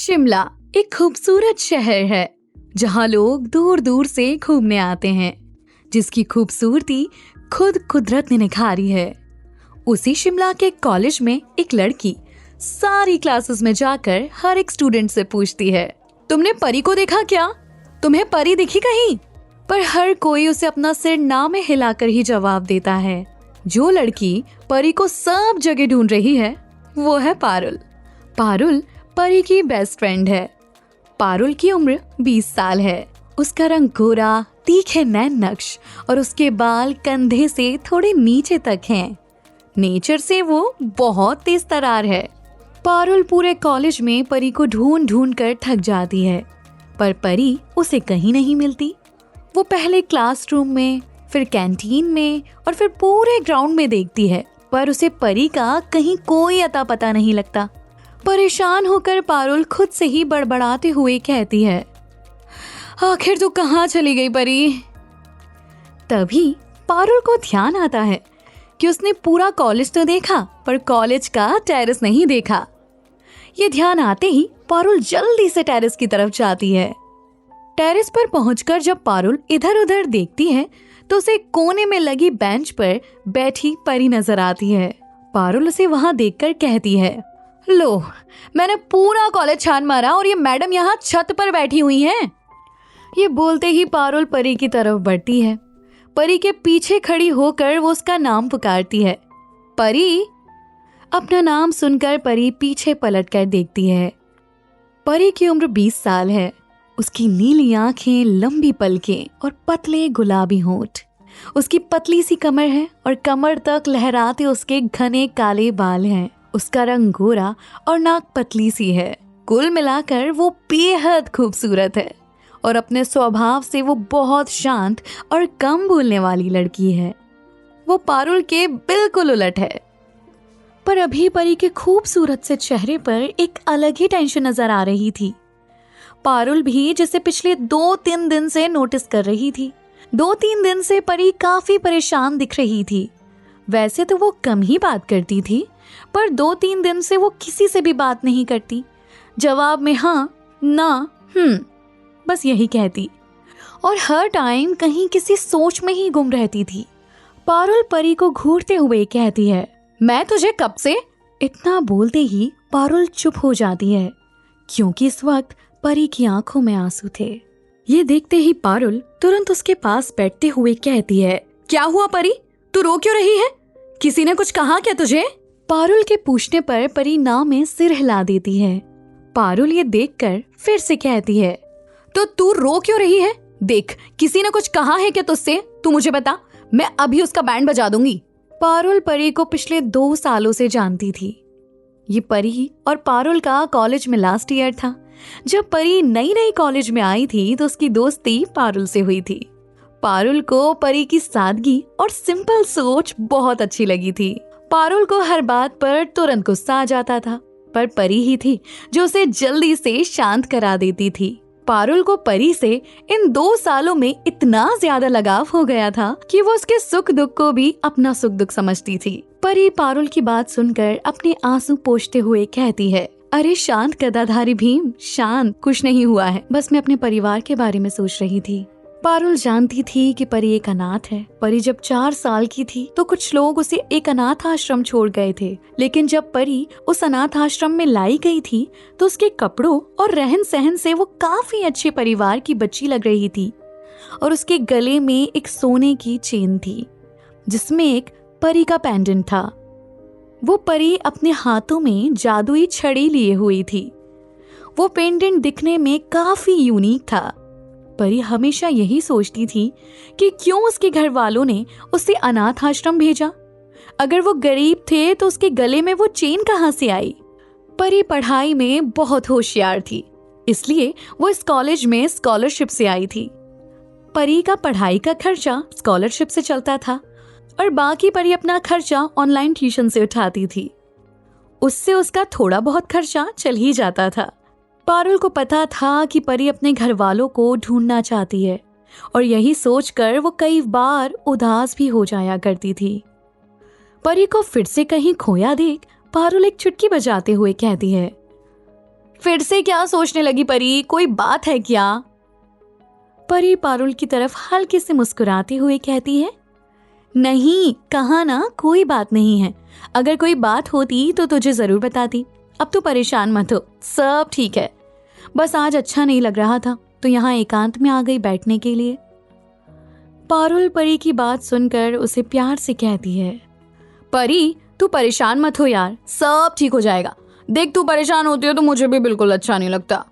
शिमला एक खूबसूरत शहर है जहाँ लोग दूर दूर से घूमने आते हैं, जिसकी खूबसूरती खुद कुदरत ने निखारी है। उसी शिमला के कॉलेज में एक लड़की सारी क्लासेस में जाकर हर एक स्टूडेंट से पूछती है, तुमने परी को देखा क्या? तुम्हें परी दिखी कहीं? पर हर कोई उसे अपना सिर ना में हिलाकर ही जवाब देता है। जो लड़की परी को सब जगह ढूंढ रही है वो है पारुल। पारुल परी की बेस्ट फ्रेंड है। पारुल की उम्र 20 साल है। उसका रंग गोरा, तीखे नैन नक्श और उसके बाल कंधे से थोड़े नीचे तक हैं। नेचर से वो बहुत तेज तरार है। पारुल पूरे कॉलेज में परी को ढूंढ ढूंढ कर थक जाती है, पर परी उसे कहीं नहीं मिलती। वो पहले क्लासरूम में, फिर कैंटीन में और फिर पूरे ग्राउंड में देखती है, पर उसे परी का कहीं कोई अता पता नहीं लगता। परेशान होकर पारुल खुद से ही बड़बड़ाते हुए कहती है, आखिर तू कहाँ चली गई परी? तभी पारुल को ध्यान आता है कि उसने पूरा कॉलेज तो देखा, पर कॉलेज का टेरेस नहीं देखा। ये ध्यान आते ही पारुल जल्दी से टेरेस की तरफ जाती है। टेरेस पर पहुंचकर जब पारुल इधर उधर देखती है तो उसे कोने में लगी बेंच पर बैठी परी नजर आती है। पारुल उसे वहां देखकर कहती है, लो, मैंने पूरा कॉलेज छान मारा और ये मैडम यहाँ छत पर बैठी हुई हैं। ये बोलते ही पारुल परी की तरफ बढ़ती है। परी के पीछे खड़ी होकर वो उसका नाम पुकारती है, परी। अपना नाम सुनकर परी पीछे पलटकर देखती है। परी की उम्र 20 साल है। उसकी नीली आंखें, लंबी पलकें और पतले गुलाबी होंठ। उसकी पतली सी कमर है और कमर तक लहराते उसके घने काले बाल हैं। उसका रंग गोरा और नाक पतली सी है। कुल मिलाकर वो बेहद खूबसूरत है और अपने स्वभाव से वो बहुत शांत और कम बोलने वाली लड़की है। वो पारुल के बिल्कुल उलट है। पर अभी परी के खूबसूरत से चेहरे पर एक अलग ही टेंशन नजर आ रही थी। पारुल भी जिसे पिछले 2-3 दिन से नोटिस कर रही थी। 2-3 दिन से परी काफी परेशान दिख रही थी। वैसे तो वो कम ही बात करती थी, पर 2-3 दिन से वो किसी से भी बात नहीं करती। जवाब में हाँ, ना, बस यही कहती और हर टाइम कहीं किसी सोच में ही गुम रहती थी। पारुल परी को घूरते हुए कहती है, मैं तुझे कब से? इतना बोलते ही पारुल चुप हो जाती है, क्योंकि इस वक्त परी की आंखों में आंसू थे। ये देखते ही पारुल तुरंत उसके पास बैठते हुए कहती है, क्या हुआ परी? तू रो क्यों रही है? किसी ने कुछ कहा क्या तुझे? पारुल के पूछने पर परी ना में सिर हिला देती है। पारुल ये देखकर फिर से कहती है, तो तू रो क्यों रही है? देख, किसी ने कुछ कहा है क्या तुझसे? तू मुझे बता, मैं अभी उसका बैंड बजा दूंगी। पारुल परी को पिछले 2 सालों से जानती थी। ये परी और पारुल का कॉलेज में लास्ट ईयर था। जब परी नई नई कॉलेज में आई थी तो उसकी दोस्ती पारुल से हुई थी। पारुल को परी की सादगी और सिंपल सोच बहुत अच्छी लगी थी। पारुल को हर बात पर तुरंत गुस्सा आ जाता था, पर परी ही थी जो उसे जल्दी से शांत करा देती थी। पारुल को परी से इन 2 सालों में इतना ज्यादा लगाव हो गया था कि वो उसके सुख दुख को भी अपना सुख दुख समझती थी। परी पारुल की बात सुनकर अपने आंसू पोंछते हुए कहती है, अरे शांत गदाधारी भीम, शांत, कुछ नहीं हुआ है, बस मैं अपने परिवार के बारे में सोच रही थी। पारुल जानती थी कि परी एक अनाथ है। परी जब 4 साल की थी तो कुछ लोग उसे एक अनाथ आश्रम छोड़ गए थे, लेकिन जब परी उस अनाथ आश्रम में लाई गई थी तो उसके कपड़ों और रहन सहन से वो काफी अच्छे परिवार की बच्ची लग रही थी। और उसके गले में एक सोने की चेन थी जिसमें एक परी का पेंडेंट था। वो परी अपने हाथों में जादुई छड़ी लिए हुई थी। वो पेंडेंट दिखने में काफी यूनिक था। परी हमेशा यही सोचती थी कि क्यों उसके घर वालों ने उसे अनाथ आश्रम भेजा। अगर वो गरीब थे तो उसके गले में वो चेन कहाँ से आई? परी पढ़ाई में बहुत होशियार थी, इसलिए वो इस कॉलेज में स्कॉलरशिप से आई थी। परी का पढ़ाई का खर्चा स्कॉलरशिप से चलता था और बाकी परी अपना खर्चा ऑनलाइन ट्यूशन से उठाती थी। उससे उसका थोड़ा बहुत खर्चा चल ही जाता था। पारुल को पता था कि परी अपने घर वालों को ढूंढना चाहती है और यही सोचकर वो कई बार उदास भी हो जाया करती थी। परी को फिर से कहीं खोया देख पारुल एक चुटकी बजाते हुए कहती है, फिर से क्या सोचने लगी परी, कोई बात है क्या? परी पारुल की तरफ हल्के से मुस्कुराती हुई कहती है, नहीं कहा ना, कोई बात नहीं है। अगर कोई बात होती तो तुझे जरूर बताती। अब तू परेशान मत हो, सब ठीक है। बस आज अच्छा नहीं लग रहा था तो यहाँ एकांत में आ गई बैठने के लिए। पारुल परी की बात सुनकर उसे प्यार से कहती है, परी तू परेशान मत हो यार, सब ठीक हो जाएगा। देख तू परेशान होती है तो मुझे भी बिल्कुल अच्छा नहीं लगता।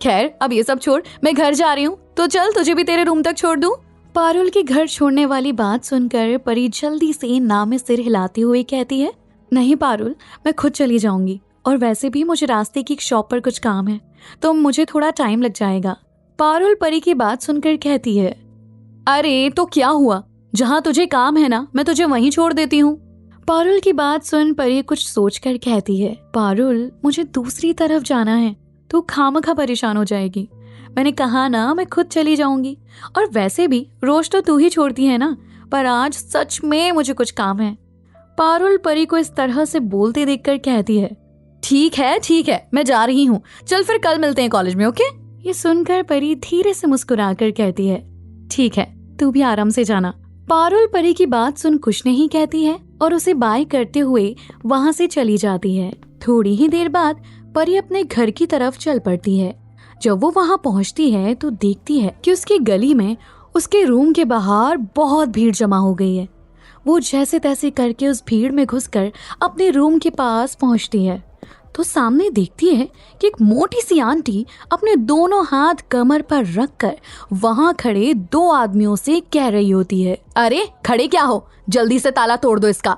खैर अब ये सब छोड़, मैं घर जा रही हूँ, तो चल तुझे भी तेरे रूम तक छोड़ दूँ। पारुल की घर छोड़ने वाली बात सुनकर परी जल्दी से ना में सिर हिलाते हुए कहती है, नहीं पारुल, मैं खुद चली जाऊंगी, और वैसे भी मुझे रास्ते की एक शॉप पर कुछ काम है तो मुझे थोड़ा टाइम लग जाएगा। पारुल परी की बात सुनकर कहती है, अरे तो क्या हुआ, जहाँ तुझे काम है ना, मैं तुझे वहीं छोड़ देती हूँ। पारुल की बात सुन परी कुछ सोचकर कहती है, पारुल मुझे दूसरी तरफ जाना है, तू खामखा परेशान हो जाएगी। मैंने कहा ना, मैं खुद चली जाऊंगी, और वैसे भी रोज तो तू ही छोड़ती है ना, पर आज सच में मुझे कुछ काम है। पारुल परी को इस तरह से बोलते देखकर कहती है, ठीक है, मैं जा रही हूँ, चल फिर कल मिलते हैं कॉलेज में, ओके? ये सुनकर परी धीरे से मुस्कुराकर कहती है, ठीक है, तू भी आराम से जाना। पारुल परी की बात सुन कुछ नहीं कहती है और उसे बाय करते हुए वहाँ से चली जाती है। थोड़ी ही देर बाद परी अपने घर की तरफ चल पड़ती है। जब वो वहाँ पहुँचती है तो देखती है कि उसकी गली में उसके रूम के बाहर बहुत भीड़ जमा हो गई है। वो जैसे तैसे करके उस भीड़ में घुसकर अपने रूम के पास पहुँचती है तो सामने देखती है कि एक मोटी सी आंटी अपने दोनों हाथ कमर पर रखकर वहाँ खड़े दो आदमियों से कह रही होती है, अरे खड़े क्या हो, जल्दी से ताला तोड़ दो इसका।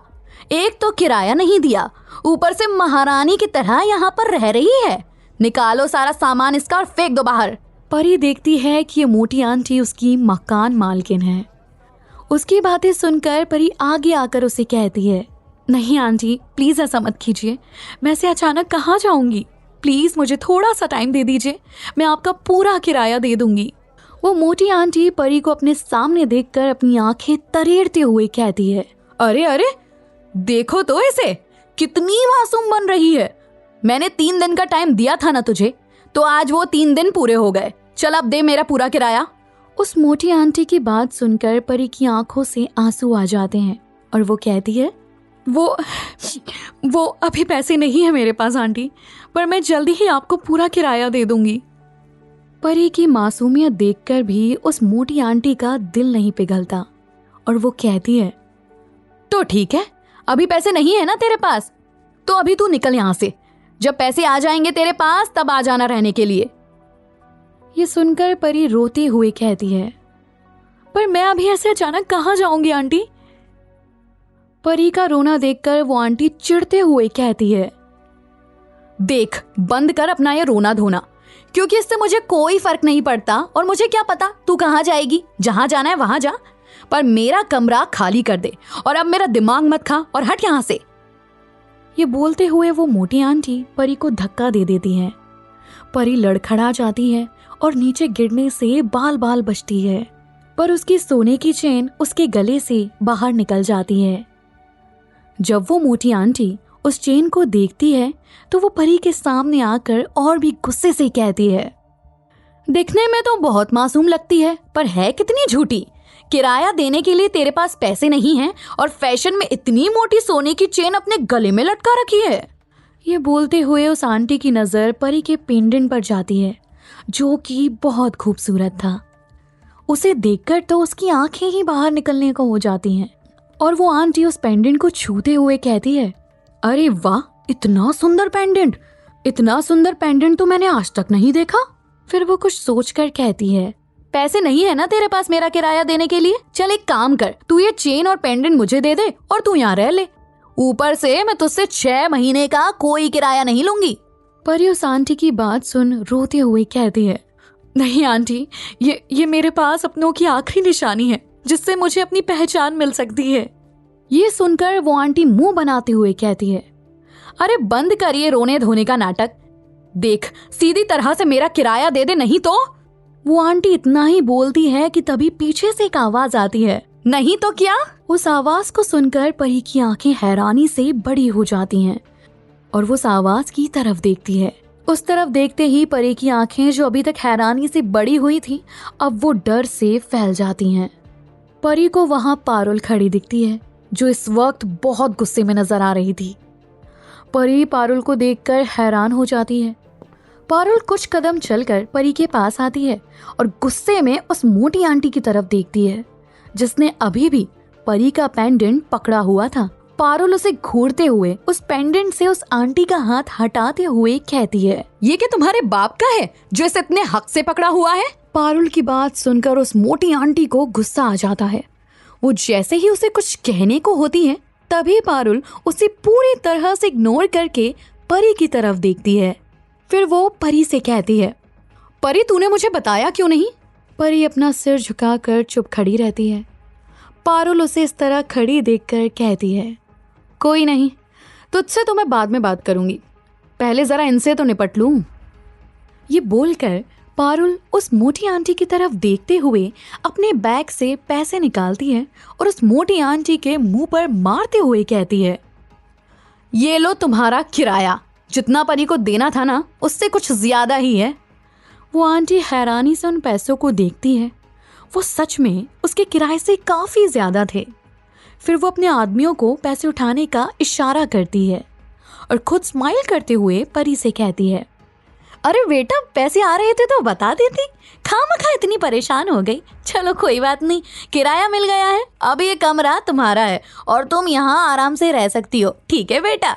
एक तो किराया नहीं दिया, ऊपर से महारानी की तरह यहाँ पर रह रही है। निकालो सारा सामान इसका और फेंक दो बाहर। परी देखती है कि ये मोटी आंटी उसकी मकान मालकिन है। उसकी बातें सुनकर परी आगे आकर उसे कहती है, नहीं आंटी प्लीज ऐसा मत कीजिए, मैं ऐसे अचानक कहाँ जाऊंगी, प्लीज मुझे थोड़ा सा टाइम दे दीजिए, मैं आपका पूरा किराया दे दूंगी। वो मोटी आंटी परी को अपने सामने देखकर अपनी आंखें तरेड़ते हुए कहती है, अरे देखो तो इसे, कितनी मासूम बन रही है। मैंने 3 दिन का टाइम दिया था ना तुझे, तो आज वो 3 दिन पूरे हो गए, चल अब दे मेरा पूरा किराया। उस मोटी आंटी की बात सुनकर परी की आंखों से आंसू आ जाते हैं और वो कहती है, वो अभी पैसे नहीं है मेरे पास आंटी, पर मैं जल्दी ही आपको पूरा किराया दे दूंगी। परी की मासूमियत देखकर भी उस मोटी आंटी का दिल नहीं पिघलता और वो कहती है, तो ठीक है, अभी पैसे नहीं है ना तेरे पास, तो अभी तू निकल यहाँ से, जब पैसे आ जाएंगे तेरे पास तब आ जाना रहने के लिए। ये सुनकर परी रोते हुए कहती है, पर मैं अभी ऐसे अचानक कहाँ जाऊंगी आंटी। परी का रोना देखकर वो आंटी चिढ़ते हुए कहती है, देख बंद कर अपना ये रोना धोना, क्योंकि इससे मुझे कोई फर्क नहीं पड़ता और मुझे क्या पता तू कहाँ जाएगी, जहां जाना है वहां जा, पर मेरा कमरा खाली कर दे और अब मेरा दिमाग मत खा और हट यहाँ से। ये बोलते हुए वो मोटी आंटी परी को धक्का दे देती है। परी लड़खड़ा जाती है और नीचे गिरने से बाल बाल बचती है, पर उसकी सोने की चेन उसके गले से बाहर निकल जाती है। जब वो मोटी आंटी उस चेन को देखती है तो वो परी के सामने आकर और भी गुस्से से कहती है, दिखने में तो बहुत मासूम लगती है पर है कितनी झूठी। किराया देने के लिए तेरे पास पैसे नहीं हैं और फैशन में इतनी मोटी सोने की चेन अपने गले में लटका रखी है। ये बोलते हुए उस आंटी की नजर परी के पेंडेंट पर जाती है जो कि बहुत खूबसूरत था। उसे देखकर तो उसकी आंखें ही बाहर निकलने को हो जाती हैं और वो आंटी उस पेंडेंट को छूते हुए कहती है, अरे वाह, इतना सुंदर पेंडेंट, इतना सुंदर पेंडेंट तो मैंने आज तक नहीं देखा। फिर वो कुछ सोचकर कहती है, पैसे नहीं है ना तेरे पास मेरा किराया देने के लिए, चल एक काम कर, तू ये चेन और पेंडेंट मुझे दे दे और तू यहाँ रह ले, ऊपर से मैं तुझसे 6 महीने का कोई किराया नहीं लूंगी। परी उस आंटी की बात सुन रोते हुए कहती है, नहीं आंटी, ये मेरे पास अपनों की आखिरी निशानी है जिससे मुझे अपनी पहचान मिल सकती है। ये सुनकर वो आंटी मुंह बनाते हुए कहती है, अरे बंद करिए रोने धोने का नाटक, देख सीधी तरह से मेरा किराया दे दे, नहीं तो। वो आंटी इतना ही बोलती है कि तभी पीछे से एक आवाज आती है, नहीं तो क्या। उस आवाज को सुनकर परी की आंखें हैरानी से बड़ी हो जाती हैं और वो उस आवाज की तरफ देखती है। उस तरफ देखते ही परी की आंखें जो अभी तक हैरानी से बड़ी हुई थी, अब वो डर से फैल जाती हैं। परी को वहां पारुल खड़ी दिखती है, जो इस वक्त बहुत गुस्से में नजर आ रही थी। परी पारुल को देखकर हैरान हो जाती है। पारुल कुछ कदम चलकर परी के पास आती है और गुस्से में उस मोटी आंटी की तरफ देखती है, जिसने अभी भी परी का पेंडेंट पकड़ा हुआ था। पारुल उसे घूरते हुए उस पेंडेंट से उस आंटी का हाथ हटाते हुए कहती है, ये क्या तुम्हारे बाप का है जो इसे इतने हक से पकड़ा हुआ है? पारुल की बात सुनकर उस मोटी आंटी को गुस्सा आ जाता है। वो जैसे ही उसे कुछ कहने को होती है, तभी पारुल उसे पूरी तरह से इग्नोर करके परी की तरफ देखती है। फिर वो परी से कहती है, परी तूने मुझे बताया क्यों नहीं? परी अपना सिर झुकाकर चुप खड़ी रहती है। पारुल उसे इस तरह खड़ी देखकर कहती है, कोई नहीं, तुझसे तो मैं बाद में बात करूंगी, पहले जरा इनसे तो निपट लूं। ये बोलकर पारुल उस मोटी आंटी की तरफ देखते हुए अपने बैग से पैसे निकालती है और उस मोटी आंटी के मुंह पर मारते हुए कहती है, ये लो तुम्हारा किराया, जितना परी को देना था ना, उससे कुछ ज्यादा ही है। वो आंटी हैरानी से उन पैसों को देखती है। वो सच में उसके किराए से काफी ज्यादा थे। फिर वो अपने आदमियों को पैसे उठाने का इशारा करती है और खुद स्माइल करते हुए परी से कहती है, अरे बेटा, पैसे आ रहे थे तो बता देती, खामखा इतनी परेशान हो गई। चलो कोई बात नहीं, किराया मिल गया है, अब ये कमरा तुम्हारा है और तुम यहाँ आराम से रह सकती हो, ठीक है बेटा।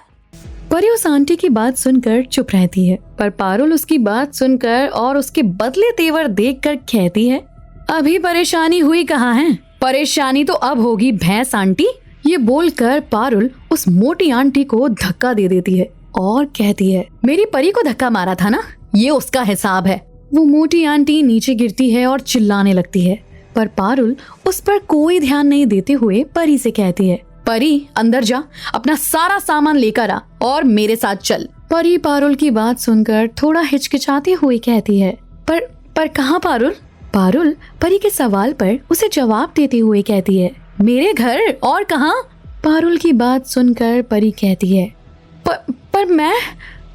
परी उस आंटी की बात सुनकर चुप रहती है, पर पारुल उसकी बात सुनकर और उसके बदले तेवर देखकर कहती है, अभी परेशानी हुई कहाँ है? परेशानी तो अब होगी भैंस आंटी। ये बोलकर पारुल उस मोटी आंटी को धक्का दे देती है और कहती है, मेरी परी को धक्का मारा था ना, ये उसका हिसाब है। वो मोटी आंटी नीचे गिरती है और चिल्लाने लगती है, पर पारुल उस पर कोई ध्यान नहीं देते हुए परी से कहती है, परी अंदर जा, अपना सारा सामान लेकर आ और मेरे साथ चल। परी पारुल की बात सुनकर थोड़ा हिचकिचाते हुए कहती है, पर कहाँ पारुल? पारुल परी के सवाल पर उसे जवाब देते हुए कहती है, मेरे घर और कहाँ? पारुल की बात सुनकर परी कहती है, पर मैं।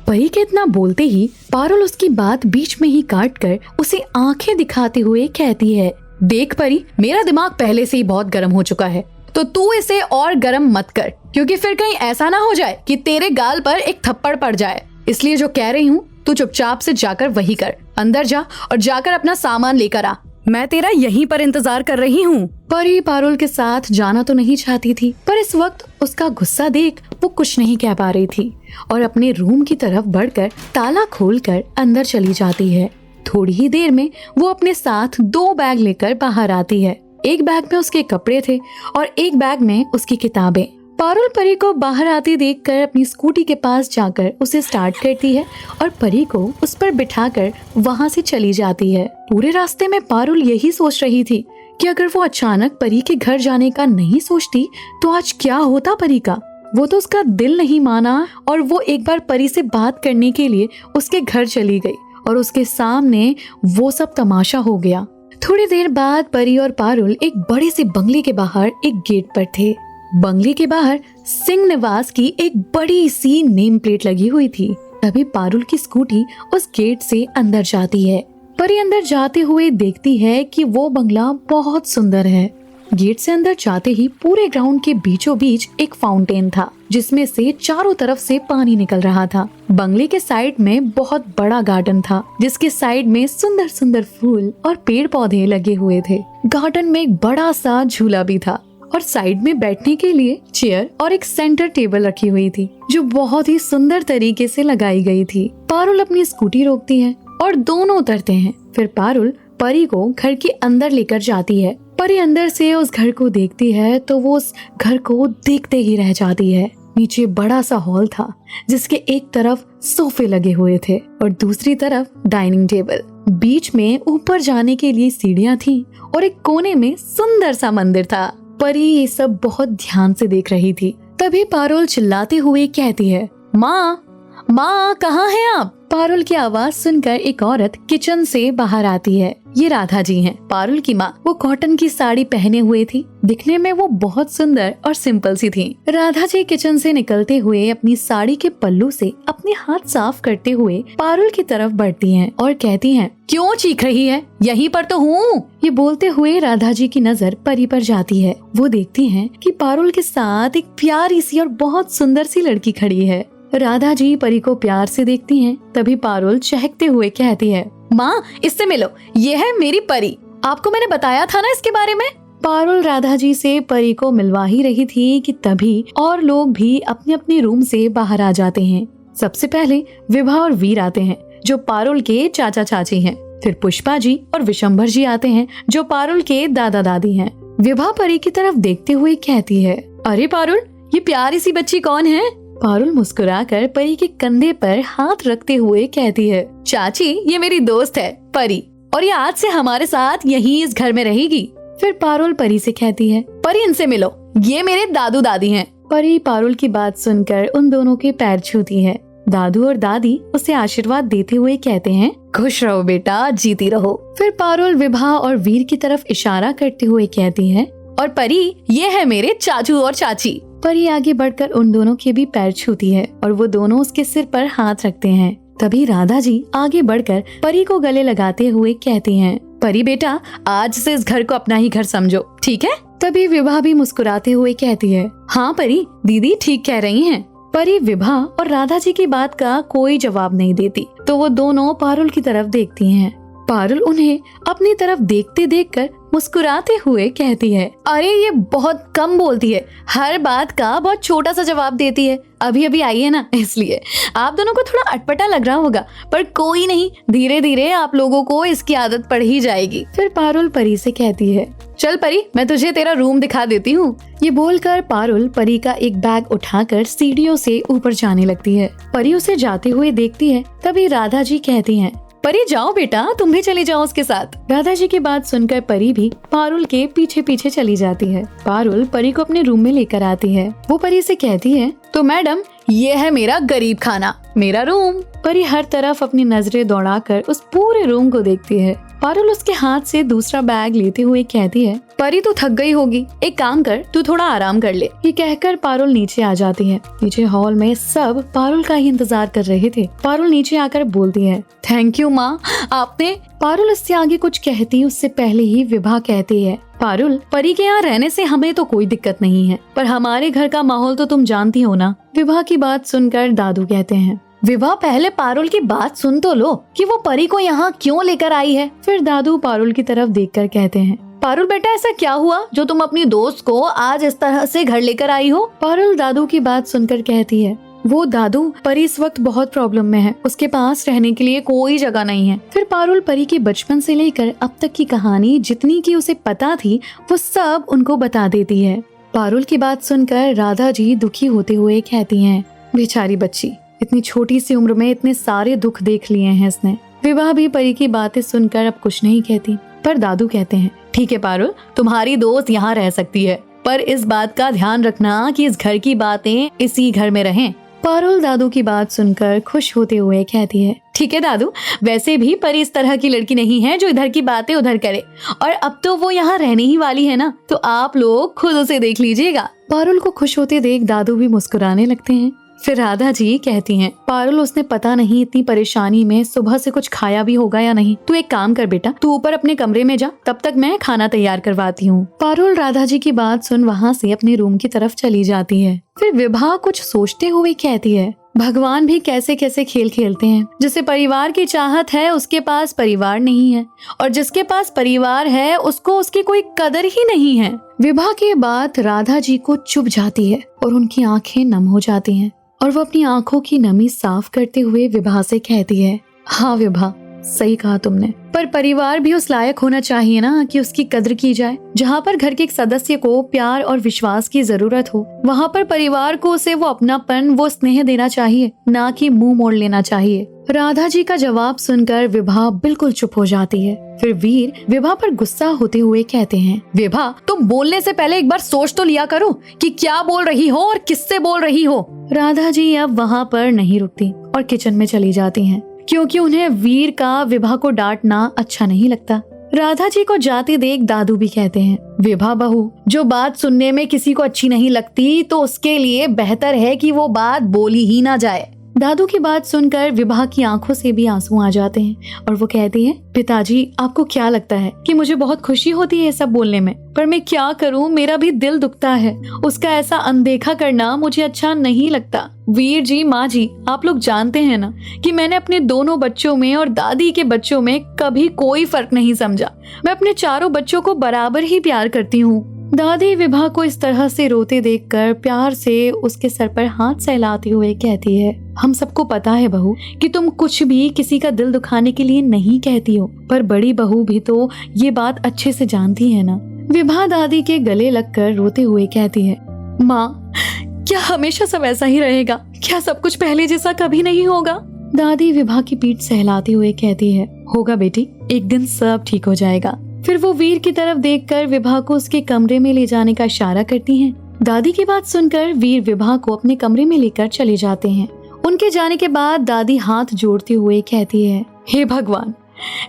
परी के इतना बोलते ही पारुल उसकी बात बीच में ही काट कर उसे आंखें दिखाते हुए कहती है, देख परी, मेरा दिमाग पहले से ही बहुत गर्म हो चुका है, तो तू इसे और गर्म मत कर, क्योंकि फिर कहीं ऐसा ना हो जाए कि तेरे गाल पर एक थप्पड़ पड़ जाए। इसलिए जो कह रही हूँ, तू चुपचाप से जाकर वही कर, अंदर जा और जाकर अपना सामान लेकर आ, मैं तेरा यहीं पर इंतजार कर रही हूँ। परी पारुल के साथ जाना तो नहीं चाहती थी, पर इस वक्त उसका गुस्सा देख वो कुछ नहीं कह पा रही थी और अपने रूम की तरफ बढ़कर ताला खोलकर अंदर चली जाती है। थोड़ी ही देर में वो अपने साथ 2 बैग लेकर बाहर आती है। एक बैग में उसके कपड़े थे और एक बैग में उसकी किताबें। पारुल परी को बाहर आती देखकर अपनी स्कूटी के पास जाकर उसे स्टार्ट करती है और परी को उस पर बिठाकर वहां से चली जाती है। पूरे रास्ते में पारुल यही सोच रही थी कि अगर वो अचानक परी के घर जाने का नहीं सोचती तो आज क्या होता परी का। वो तो उसका दिल नहीं माना और वो एक बार परी से बात करने के लिए उसके घर चली गई और उसके सामने वो सब तमाशा हो गया। थोड़ी देर बाद परी और पारुल एक बड़े से बंगले के बाहर एक गेट पर थे। बंगले के बाहर सिंह निवास की एक बड़ी सी नेम प्लेट लगी हुई थी। तभी पारुल की स्कूटी उस गेट से अंदर जाती है। परी अंदर जाते हुए देखती है कि वो बंगला बहुत सुंदर है। गेट से अंदर जाते ही पूरे ग्राउंड के बीचों बीच एक फाउंटेन था, जिसमें से चारों तरफ से पानी निकल रहा था। बंगले के साइड में बहुत बड़ा गार्डन था, जिसके साइड में सुंदर सुंदर फूल और पेड़ पौधे लगे हुए थे। गार्डन में एक बड़ा सा झूला भी था और साइड में बैठने के लिए चेयर और एक सेंटर टेबल रखी हुई थी, जो बहुत ही सुंदर तरीके से लगाई गई थी। पारुल अपनी स्कूटी रोकती है और दोनों उतरते हैं। फिर पारुल परी को घर के अंदर लेकर जाती है। परी अंदर से उस घर को देखती है तो वो उस घर को देखते ही रह जाती है। नीचे बड़ा सा हॉल था, जिसके एक तरफ सोफे लगे हुए थे और दूसरी तरफ डाइनिंग टेबल। बीच में ऊपर जाने के लिए सीढ़ियां थी और एक कोने में सुंदर सा मंदिर था। परी ये सब बहुत ध्यान से देख रही थी। तभी पारुल चिल्लाते हुए कहती है, माँ, माँ कहाँ हैं आप? पारुल की आवाज सुनकर एक औरत किचन से बाहर आती है। ये राधा जी हैं, पारुल की माँ। वो कॉटन की साड़ी पहने हुए थी। दिखने में वो बहुत सुंदर और सिंपल सी थी। राधा जी किचन से निकलते हुए अपनी साड़ी के पल्लू से अपने हाथ साफ करते हुए पारुल की तरफ बढ़ती हैं और कहती हैं, क्यों चीख रही है? यहीं पर तो हूँ। ये बोलते हुए राधा जी की नजर परी पर जाती है। वो देखती हैं कि पारुल के साथ एक प्यारी सी और बहुत सुंदर सी लड़की खड़ी है। राधा जी परी को प्यार से देखती हैं। तभी पारुल चहकते हुए कहती है, माँ इससे मिलो, ये है मेरी परी। आपको मैंने बताया था ना इसके बारे में। पारुल राधा जी से परी को मिलवा ही रही थी कि तभी और लोग भी अपने अपने रूम से बाहर आ जाते हैं। सबसे पहले विभा और वीर आते हैं, जो पारुल के चाचा चाची हैं। फिर पुष्पा जी और विशंभर जी आते हैं, जो पारुल के दादा दादी हैं। विभा परी की तरफ देखते हुए कहती है, अरे पारुल, ये प्यारी सी बच्ची कौन है? पारुल मुस्कुराकर परी के कंधे पर हाथ रखते हुए कहती है, चाची ये मेरी दोस्त है परी, और ये आज से हमारे साथ यहीं इस घर में रहेगी। फिर पारुल परी से कहती है, परी इनसे मिलो, ये मेरे दादू दादी हैं। परी पारुल की बात सुनकर उन दोनों के पैर छूती है। दादू और दादी उसे आशीर्वाद देते हुए कहते हैं, खुश रहो बेटा, जीती रहो। फिर पारुल विभा और वीर की तरफ इशारा करते हुए कहती है, और परी ये है मेरे चाचू और चाची। परी आगे बढ़कर उन दोनों के भी पैर छूती है और वो दोनों उसके सिर पर हाथ रखते हैं। तभी राधा जी आगे बढ़कर परी को गले लगाते हुए कहती हैं, परी बेटा, आज से इस घर को अपना ही घर समझो, ठीक है? तभी विभा भी मुस्कुराते हुए कहती है, हाँ परी, दीदी ठीक कह रही हैं। परी विभा और राधा जी की बात का कोई जवाब नहीं देती, तो वो दोनों पारुल की तरफ देखती हैं। पारुल उन्हें अपनी तरफ देखते देखकर मुस्कुराते हुए कहती है, अरे ये बहुत कम बोलती है, हर बात का बहुत छोटा सा जवाब देती है। अभी अभी आई है ना, इसलिए आप दोनों को थोड़ा अटपटा लग रहा होगा, पर कोई नहीं, धीरे धीरे आप लोगों को इसकी आदत पड़ ही जाएगी। फिर पारुल परी से कहती है, चल परी, मैं तुझे तेरा रूम दिखा देती हूँ। ये बोलकर पारुल परी का एक बैग उठाकर सीढ़ियों से ऊपर जाने लगती है। परी उसे जाते हुए देखती है। तभी राधा जी कहती हैं, परी जाओ बेटा, तुम भी चली जाओ उसके साथ। राधा जी की बात सुनकर परी भी पारुल के पीछे पीछे चली जाती है। पारुल परी को अपने रूम में लेकर आती है। वो परी से कहती है, तो मैडम ये है मेरा गरीब खाना, मेरा रूम। परी हर तरफ अपनी नजरें दौड़ाकर उस पूरे रूम को देखती है। पारुल उसके हाथ से दूसरा बैग लेते हुए कहती है, परी तू थक गई होगी, एक काम कर, तू थोड़ा आराम कर ले। ये कहकर पारुल नीचे आ जाती है। नीचे हॉल में सब पारुल का ही इंतजार कर रहे थे। पारुल नीचे आकर बोलती है, थैंक यू माँ, आपने। पारुल इससे आगे कुछ कहती उससे पहले ही विभा कहती है, पारुल परी के यहाँ रहने से हमें तो कोई दिक्कत नहीं है, पर हमारे घर का माहौल तो तुम जानती हो ना। विभा की बात सुनकर दादू कहते हैं, विभा पहले पारुल की बात सुन तो लो कि वो परी को यहाँ क्यों लेकर आई है। फिर दादू पारुल की तरफ देखकर कहते हैं, पारुल बेटा ऐसा क्या हुआ जो तुम अपनी दोस्त को आज इस तरह से घर लेकर आई हो? पारुल दादू की बात सुनकर कहती है, वो दादू, परी इस वक्त बहुत प्रॉब्लम में है, उसके पास रहने के लिए कोई जगह नहीं है। फिर पारुल परी के बचपन से लेकर अब तक की कहानी जितनी की उसे पता थी वो सब उनको बता देती है। पारुल की बात सुनकर राधा जी दुखी होते हुए कहती हैं, बेचारी बच्ची, इतनी छोटी सी उम्र में इतने सारे दुख देख लिए हैं इसने। विभा भी परी की बातें सुनकर अब कुछ नहीं कहती, पर दादू कहते हैं, ठीक है पारुल, तुम्हारी दोस्त यहाँ रह सकती है, पर इस बात का ध्यान रखना कि इस घर की बातें इसी घर में रहें। पारुल दादू की बात सुनकर खुश होते हुए कहती है, ठीक है दादू, वैसे भी परी इस तरह की लड़की नहीं है जो इधर की बातें उधर करे, और अब तो वो यहाँ रहने ही वाली है ना, तो आप लोग खुद उसे देख लीजिएगा। पारुल को खुश होते देख दादू भी मुस्कुराने लगते हैं। फिर राधा जी कहती हैं, पारुल उसने पता नहीं इतनी परेशानी में सुबह से कुछ खाया भी होगा या नहीं। तू एक काम कर बेटा, तू ऊपर अपने कमरे में जा, तब तक मैं खाना तैयार करवाती हूँ। पारुल राधा जी की बात सुन वहाँ से अपने रूम की तरफ चली जाती है। फिर विभा कुछ सोचते हुए कहती है, भगवान भी कैसे कैसे खेल खेलते हैं। जिसे परिवार की चाहत है उसके पास परिवार नहीं है, और जिसके पास परिवार है उसको उसकी कोई कदर ही नहीं है। विभा की बात राधा जी को चुभ जाती है और उनकी आंखें नम हो जाती हैं, और वो अपनी आंखों की नमी साफ करते हुए विभा से कहती है, हाँ विभा, सही कहा तुमने, पर परिवार भी उस लायक होना चाहिए ना कि उसकी कद्र की जाए। जहाँ पर घर के एक सदस्य को प्यार और विश्वास की जरूरत हो, वहाँ पर परिवार को उसे वो अपनापन, वो स्नेह देना चाहिए, ना कि मुंह मोड़ लेना चाहिए। राधा जी का जवाब सुनकर विभा बिल्कुल चुप हो जाती है। फिर वीर विभा पर गुस्सा होते हुए कहते हैं, विभा तुम बोलने से पहले एक बार सोच तो लिया करो कि क्या बोल रही हो और किससे बोल रही हो। राधा जी अब वहाँ पर नहीं रुकती और किचन में चली जाती हैं, क्योंकि उन्हें वीर का विभा को डांटना अच्छा नहीं लगता। राधा जी को जाते देख दादू भी कहते हैं, विभा बहू, जो बात सुनने में किसी को अच्छी नहीं लगती तो उसके लिए बेहतर है कि वो बात बोली ही ना जाए। दादू की बात सुनकर विभा की आंखों से भी आंसू आ जाते हैं और वो कहती है, पिताजी आपको क्या लगता है कि मुझे बहुत खुशी होती है ये सब बोलने में, पर मैं क्या करूं, मेरा भी दिल दुखता है। उसका ऐसा अनदेखा करना मुझे अच्छा नहीं लगता। वीर जी, माँ जी, आप लोग जानते हैं ना कि मैंने अपने दोनों बच्चों में और दादी के बच्चों में कभी कोई फर्क नहीं समझा। मैं अपने चारों बच्चों को बराबर ही प्यार करती हूँ। दादी विभा को इस तरह से रोते देखकर प्यार से उसके सर पर हाथ सहलाते हुए कहती है, हम सबको पता है बहू कि तुम कुछ भी किसी का दिल दुखाने के लिए नहीं कहती हो, पर बड़ी बहू भी तो ये बात अच्छे से जानती है ना। विभा दादी के गले लगकर रोते हुए कहती है, माँ, क्या हमेशा सब ऐसा ही रहेगा? क्या सब कुछ पहले जैसा कभी नहीं होगा? दादी विभा की पीठ सहलाते हुए कहती है, होगा बेटी, एक दिन सब ठीक हो जाएगा। फिर वो वीर की तरफ देखकर विभा को उसके कमरे में ले जाने का इशारा करती हैं। दादी की बात सुनकर वीर विभा को अपने कमरे में लेकर चले जाते हैं। उनके जाने के बाद दादी हाथ जोड़ते हुए कहती है, हे भगवान,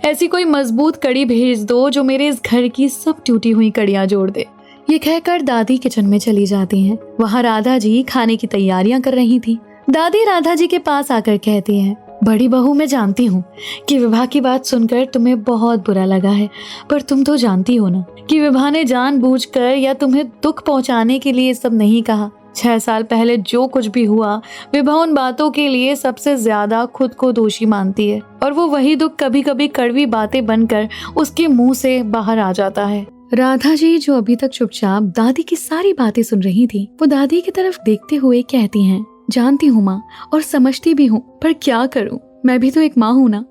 ऐसी कोई मजबूत कड़ी भेज दो जो मेरे इस घर की सब टूटी हुई कड़ियां जोड़ दे। ये कहकर दादी किचन में चली जाती हैं। वहाँ राधा जी खाने की तैयारियां कर रही थी। दादी राधा जी के पास आकर कहती है, बड़ी बहू, मैं जानती हूँ कि विभा की बात सुनकर तुम्हें बहुत बुरा लगा है, पर तुम तो जानती हो ना कि विभा ने जानबूझकर या तुम्हें दुख पहुँचाने के लिए सब नहीं कहा। 6 साल पहले जो कुछ भी हुआ, विभा उन बातों के लिए सबसे ज्यादा खुद को दोषी मानती है और वो वही दुख कभी कभी कड़वी बातें बनकर उसके मुंह से बाहर आ जाता है। राधा जी, जो अभी तक चुपचाप दादी की सारी बातें सुन रही थी, वो दादी की तरफ देखते हुए कहती हैं, जानती हूँ माँ और समझती भी हूँ, पर क्या करूँ, मैं भी तो एक माँ हूँ ना।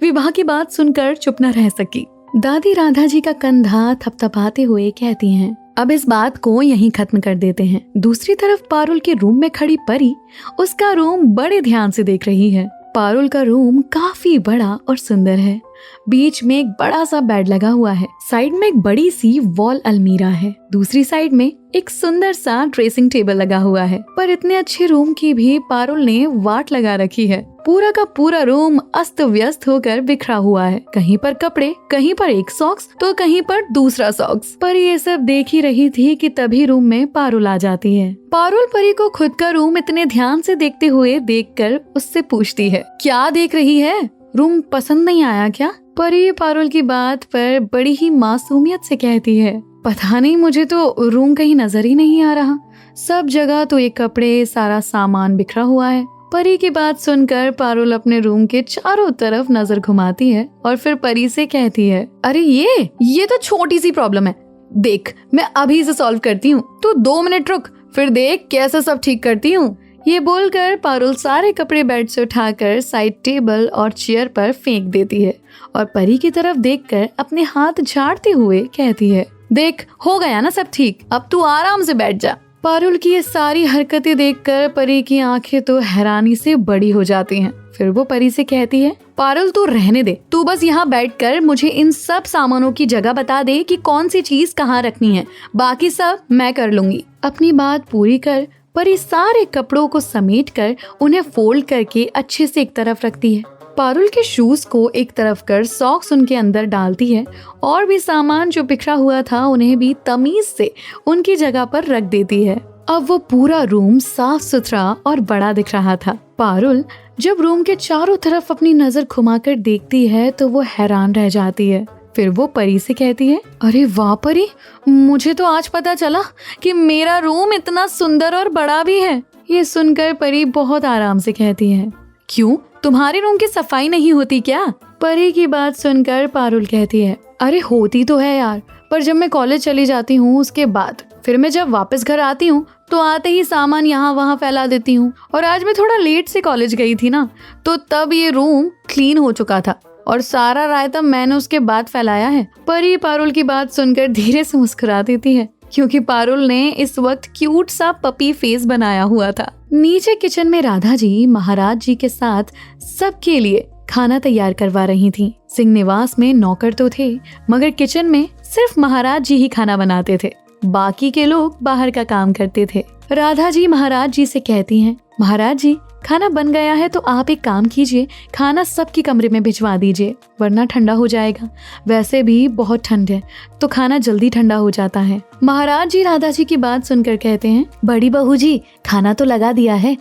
विभा की बात सुनकर चुप न रह सकी। दादी राधा जी का कंधा थपथपाते हुए कहती हैं, अब इस बात को यहीं खत्म कर देते हैं। दूसरी तरफ पारुल के रूम में खड़ी परी उसका रूम बड़े ध्यान से देख रही है। पारुल का रूम काफी बड़ा और सुंदर है। बीच में एक बड़ा सा बेड लगा हुआ है। साइड में एक बड़ी सी वॉल अलमीरा है। दूसरी साइड में एक सुंदर सा ड्रेसिंग टेबल लगा हुआ है। पर इतने अच्छे रूम की भी पारुल ने वाट लगा रखी है। पूरा का पूरा रूम अस्त व्यस्त होकर बिखरा हुआ है। कहीं पर कपड़े, कहीं पर एक सॉक्स तो कहीं पर दूसरा सॉक्स। पर ये सब देख ही रही थी कि तभी रूम में पारुल आ जाती है। पारुल परी को खुद का रूम इतने ध्यान से देखते हुए देखकर उससे पूछती है, क्या देख रही है? रूम पसंद नहीं आया क्या? परी पारुल की बात पर बड़ी ही मासूमियत से कहती है, पता नहीं, मुझे तो रूम कहीं नजर ही नहीं आ रहा। सब जगह तो ये कपड़े, सारा सामान बिखरा हुआ है। परी की बात सुनकर पारुल अपने रूम के चारों तरफ नजर घुमाती है और फिर परी से कहती है, अरे ये तो छोटी सी प्रॉब्लम है, देख मैं अभी इसे सॉल्व करती हूँ, तू 2 मिनट रुक, फिर देख कैसे सब ठीक करती हूँ। ये बोलकर पारुल सारे कपड़े बेड से उठाकर साइड टेबल और चेयर पर फेंक देती है और परी की तरफ देखकर अपने हाथ झाड़ते हुए कहती है, देख हो गया ना सब ठीक, अब तू आराम से बैठ जा। पारुल की ये सारी हरकतें देखकर परी की आंखें तो हैरानी से बड़ी हो जाती हैं। फिर वो परी से कहती है, पारुल तू रहने दे, तू बस यहाँ बैठकर मुझे इन सब सामानों की जगह बता दे कि कौन सी चीज कहाँ रखनी है, बाकी सब मैं कर लूंगी। अपनी बात पूरी कर परी सारे कपड़ों को समेटकर उन्हें फोल्ड करके अच्छे से एक तरफ रखती है। पारुल के शूज को एक तरफ कर सॉक्स उनके अंदर डालती है और भी सामान जो बिखरा हुआ था उन्हें भी तमीज से उनकी जगह पर रख देती है। अब वो पूरा रूम साफ सुथरा और बड़ा दिख रहा था। पारुल जब रूम के चारों तरफ अपनी नजर घुमाकर देखती है तो वो हैरान रह जाती है। फिर वो परी से कहती है, अरे वाह परी, मुझे तो आज पता चला कि मेरा रूम इतना सुंदर और बड़ा भी है। ये सुनकर परी बहुत आराम से कहती है, क्यों, तुम्हारे रूम की सफाई नहीं होती क्या? परी की बात सुनकर पारुल कहती है, अरे होती तो है यार, पर जब मैं कॉलेज चली जाती हूँ उसके बाद फिर मैं जब वापस घर आती हूँ तो आते ही सामान यहाँ वहाँ फैला देती हूँ। और आज मैं थोड़ा लेट से कॉलेज गई थी ना, तो तब ये रूम क्लीन हो चुका था और सारा रायता मैंने उसके बाद फैलाया है। परी पारुल की बात सुनकर धीरे से मुस्कुरा देती है क्योंकि पारुल ने इस वक्त क्यूट सा पपी फेस बनाया हुआ था। नीचे किचन में राधा जी महाराज जी के साथ सबके लिए खाना तैयार करवा रही थी। सिंह निवास में नौकर तो थे मगर किचन में सिर्फ महाराज जी ही खाना बनाते थे, बाकी के लोग बाहर का काम करते थे। राधा जी महाराज जी से कहती हैं, महाराज जी खाना बन गया है तो आप एक काम कीजिए, खाना सबके कमरे में भिजवा दीजिए, वरना ठंडा हो जाएगा। वैसे भी बहुत ठंड है तो खाना जल्दी ठंडा हो जाता है। महाराज जी राधा जी की बात सुनकर कहते हैं, बड़ी बहू जी खाना तो लगा दिया है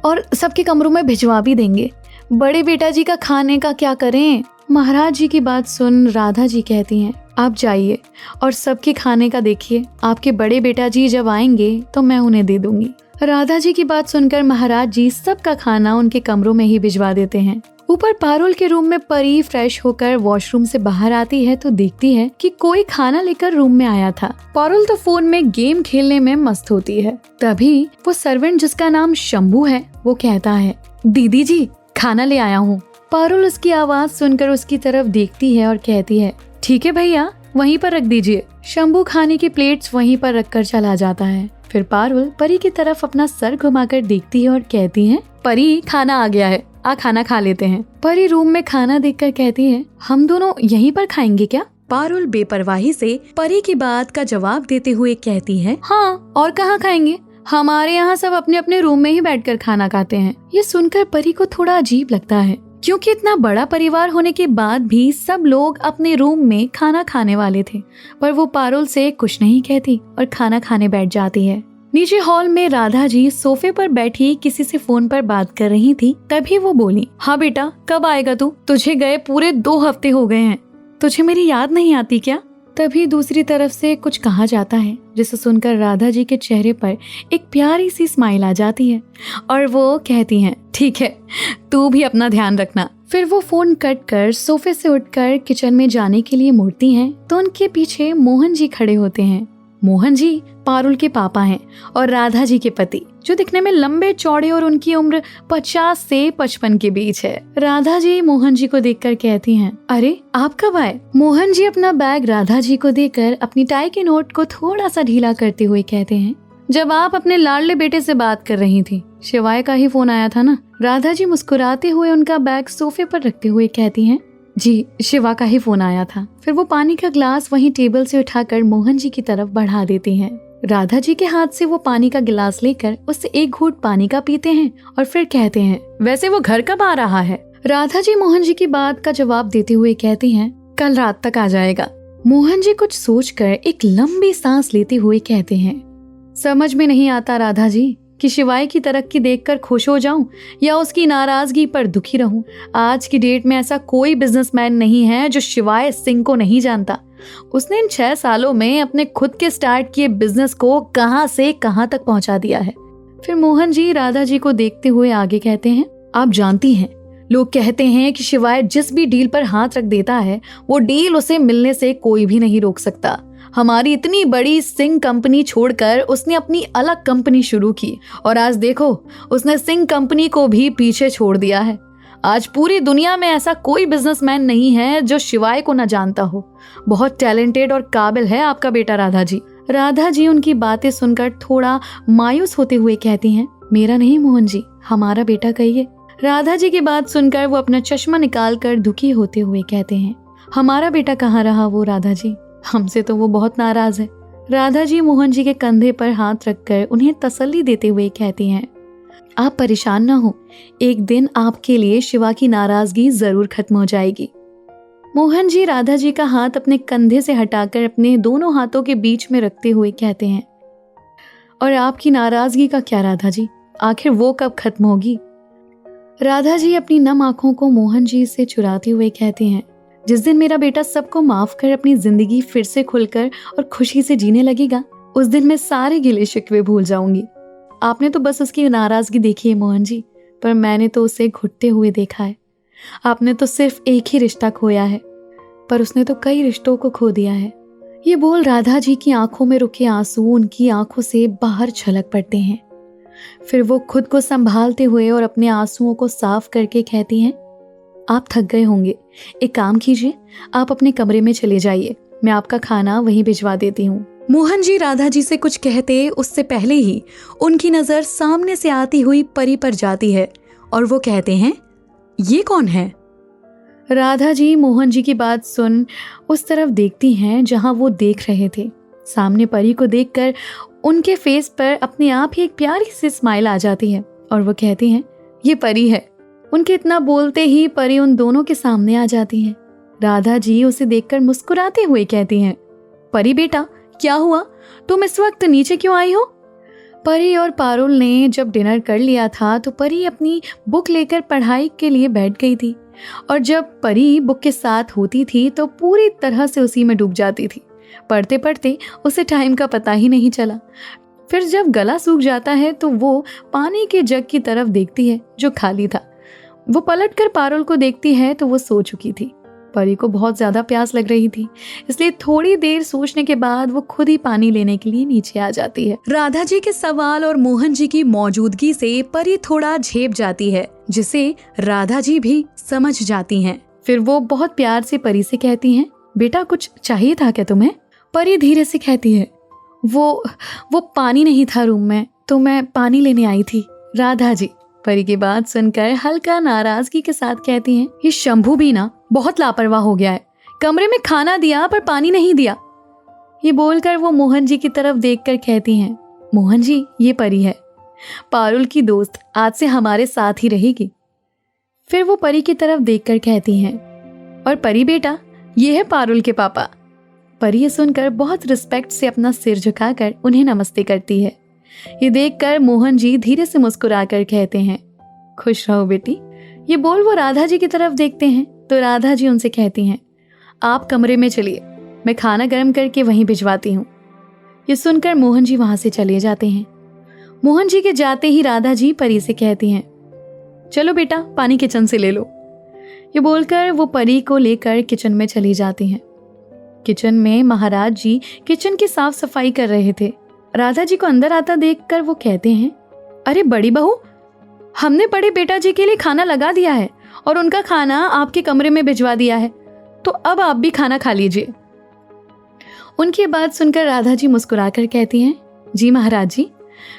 और सबके कमरों में भिजवा भी देंगे, बड़े बेटा जी का खाने का क्या करें। महाराज जी की बात सुन राधा जी कहती हैं, आप जाइए और सबके खाने का देखिए, आपके बड़े बेटा जी जब आएंगे तो मैं उन्हें दे दूंगी। राधा जी की बात सुनकर महाराज जी सबका खाना उनके कमरों में ही भिजवा देते हैं। ऊपर पारुल के रूम में परी फ्रेश होकर वॉशरूम से बाहर आती है तो देखती है कि कोई खाना लेकर रूम में आया था। पारुल तो फोन में गेम खेलने में मस्त होती है। तभी वो सर्वेंट जिसका नाम शंभू है वो कहता है, दीदी जी खाना ले आया हूँ। पारुल उसकी आवाज सुनकर उसकी तरफ देखती है और कहती है, ठीक है भैया वहीं पर रख दीजिए। शंभू खाने की प्लेट्स वहीं पर रखकर चला जाता है। फिर पारुल परी की तरफ अपना सर घुमाकर देखती है और कहती है, परी खाना आ गया है, आ खाना खा लेते हैं। परी रूम में खाना देखकर कहती है, हम दोनों यहीं पर खाएंगे क्या? पारुल बेपरवाही से परी की बात का जवाब देते हुए कहती है, हाँ और कहाँ खाएंगे, हमारे यहाँ सब अपने अपने रूम में ही बैठकर खाना खाते हैं। ये सुनकर परी को थोड़ा अजीब लगता है क्योंकि इतना बड़ा परिवार होने के बाद भी सब लोग अपने रूम में खाना खाने वाले थे, पर वो पारुल से कुछ नहीं कहती और खाना खाने बैठ जाती है। नीचे हॉल में राधा जी सोफे पर बैठी किसी से फोन पर बात कर रही थी। तभी वो बोली, हाँ बेटा कब आएगा तू? तुझे गए पूरे 2 हफ्ते हो गए हैं, तुझे मेरी याद नहीं आती क्या? तभी दूसरी तरफ से कुछ कहा जाता है जिसे सुनकर राधा जी के चेहरे पर एक प्यारी सी स्माइल आ जाती है और वो कहती हैं, ठीक है तू भी अपना ध्यान रखना। फिर वो फोन कट कर सोफे से उठकर किचन में जाने के लिए मुड़ती हैं तो उनके पीछे मोहन जी खड़े होते हैं। मोहन जी पारुल के पापा हैं और राधा जी के पति, जो दिखने में लंबे चौड़े और उनकी उम्र 50 से 55 के बीच है। राधा जी मोहन जी को देखकर कहती हैं, अरे आप कब आए? मोहन जी अपना बैग राधा जी को देकर अपनी टाई के नोट को थोड़ा सा ढीला करते हुए कहते हैं, जब आप अपने लाडले बेटे से बात कर रही थी, शिवाय का ही फोन आया था ना? राधा जी मुस्कुराते हुए उनका बैग सोफे पर रखते हुए कहती हैं, जी शिवा का ही फोन आया था। फिर वो पानी का ग्लास वहीं टेबल से उठाकर मोहन जी की तरफ बढ़ा देती हैं। राधा जी के हाथ से वो पानी का गिलास लेकर उससे एक घूंट पानी का पीते हैं और फिर कहते हैं, वैसे वो घर कब आ रहा है? राधा जी मोहन जी की बात का जवाब देते हुए कहती हैं, कल रात तक आ जाएगा। मोहन जी कुछ सोचकर एक लंबी सांस लेते हुए कहते हैं, समझ में नहीं आता राधा जी कि शिवाय की तरक्की देखकर खुश हो जाऊं या उसकी नाराजगी पर दुखी रहूं। आज की डेट में ऐसा कोई बिजनेसमैन नहीं है जो शिवाय सिंह को नहीं जानता। उसने इन 6 सालों में अपने खुद के स्टार्ट किए बिजनेस को कहां से कहां तक पहुंचा दिया है। फिर मोहन जी राधा जी को देखते हुए आगे कहते हैं, आप जानती हैं लोग कहते हैं कि शिवाय जिस भी डील पर हाथ रख देता है वो डील उसे मिलने से कोई भी नहीं रोक सकता। हमारी इतनी बड़ी सिंह कंपनी छोड़कर उसने अपनी अलग कंपनी शुरू की और आज देखो उसने सिंह कंपनी को भी पीछे छोड़ दिया है। आज पूरी दुनिया में ऐसा कोई बिजनेसमैन नहीं है जो शिवाय को न जानता हो। बहुत टैलेंटेड और काबिल है आपका बेटा राधा जी। राधा जी उनकी बातें सुनकर थोड़ा मायूस होते हुए कहती हैं, मेरा नहीं मोहन जी, हमारा बेटा कहिए। राधा जी की बात सुनकर वो अपना चश्मा निकालकर दुखी होते हुए कहते हैं, हमारा बेटा कहाँ रहा वो राधा जी, हमसे तो वो बहुत नाराज है। राधा जी मोहन जी के कंधे पर हाथ रखकर उन्हें तसल्ली देते हुए कहती हैं, आप परेशान ना हो, एक दिन आपके लिए शिवा की नाराजगी जरूर खत्म हो जाएगी। मोहन जी राधा जी का हाथ अपने कंधे से हटाकर अपने दोनों हाथों के बीच में रखते हुए कहते हैं, और आपकी नाराजगी का क्या राधा जी, आखिर वो कब खत्म होगी? राधा जी अपनी नम आंखों को मोहन जी से चुराते हुए कहती हैं, जिस दिन मेरा बेटा सबको माफ कर अपनी जिंदगी फिर से खुलकर और खुशी से जीने लगेगा, उस दिन मैं सारे गिले शिकवे भूल जाऊंगी। आपने तो बस उसकी नाराजगी देखी है मोहन जी, पर मैंने तो उसे घुटते हुए देखा है। आपने तो सिर्फ एक ही रिश्ता खोया है, पर उसने तो कई रिश्तों को खो दिया है। ये बोल राधा जी की आंखों में रुके आंसू उनकी आंखों से बाहर छलक पड़ते हैं। फिर वो खुद को संभालते हुए और अपने आंसुओं को साफ करके कहती हैं, आप थक गए होंगे, एक काम कीजिए, आप अपने कमरे में चले जाइए, मैं आपका खाना वहीं भिजवा देती हूँ। मोहन जी राधा जी से कुछ कहते उससे पहले ही उनकी नजर सामने से आती हुई परी पर जाती है और वो कहते हैं, ये कौन है? राधा जी मोहन जी की बात सुन उस तरफ देखती हैं जहां वो देख रहे थे। सामने परी को देखकर उनके फेस पर अपने आप ही एक प्यारी सी स्माइल आ जाती है और वो कहती हैं, ये परी है। उनके इतना बोलते ही परी उन दोनों के सामने आ जाती है। राधा जी उसे देखकर मुस्कुराते हुए कहती हैं, परी बेटा क्या हुआ, तुम इस वक्त नीचे क्यों आई हो? परी और पारुल ने जब डिनर कर लिया था तो परी अपनी बुक लेकर पढ़ाई के लिए बैठ गई थी, और जब परी बुक के साथ होती थी तो पूरी तरह से उसी में डूब जाती थी। पढ़ते पढ़ते उसे टाइम का पता ही नहीं चला। फिर जब गला सूख जाता है तो वो पानी के जग की तरफ देखती है जो खाली था। वो पलटकर पारुल को देखती है तो वो सो चुकी थी। परी को बहुत ज्यादा प्यास लग रही थी, इसलिए थोड़ी देर सोचने के बाद वो खुद ही पानी लेने के लिए नीचे आ जाती है। राधा जी के सवाल और मोहन जी की मौजूदगी से परी थोड़ा झेप जाती है, जिसे राधा जी भी समझ जाती हैं। फिर वो बहुत प्यार से परी से कहती हैं, बेटा कुछ चाहिए था क्या तुम्हें? परी धीरे से कहती है, वो पानी नहीं था रूम में, तो मैं पानी लेने आई थी। राधा जी परी की बात सुनकर हल्का नाराजगी के साथ कहती हैं, ये शंभू भी ना बहुत लापरवाह हो गया है, कमरे में खाना दिया पर पानी नहीं दिया। ये बोलकर वो मोहन जी की तरफ देखकर कहती हैं, मोहन जी ये परी है, पारुल की दोस्त, आज से हमारे साथ ही रहेगी। फिर वो परी की तरफ देखकर कहती हैं, और परी बेटा ये है पारुल के पापा। परी ये सुनकर बहुत रिस्पेक्ट से अपना सिर झुकाकर उन्हें नमस्ते करती है। ये देखकर मोहन जी धीरे से मुस्कुराकर कहते हैं, खुश रहो बेटी। ये बोल वो राधा जी की तरफ देखते हैं तो राधा जी उनसे कहती हैं, आप कमरे में चलिए, मैं खाना गर्म करके वहीं भिजवाती हूँ। ये सुनकर मोहन जी वहां से चले जाते हैं। मोहन जी के जाते ही राधा जी परी से कहती हैं, चलो बेटा पानी किचन से ले लो। ये बोलकर वो परी को लेकर किचन में चली जाती हैं। किचन में महाराज जी किचन की साफ सफाई कर रहे थे। राधा जी को अंदर आता देखकर वो कहते हैं, अरे बड़ी बहू, हमने बड़े बेटा जी के लिए खाना लगा दिया है और उनका खाना आपके कमरे में भिजवा दिया है, तो अब आप भी खाना खा लीजिए। उनकी बात सुनकर राधा जी मुस्कुराकर कहती हैं, जी महाराज जी।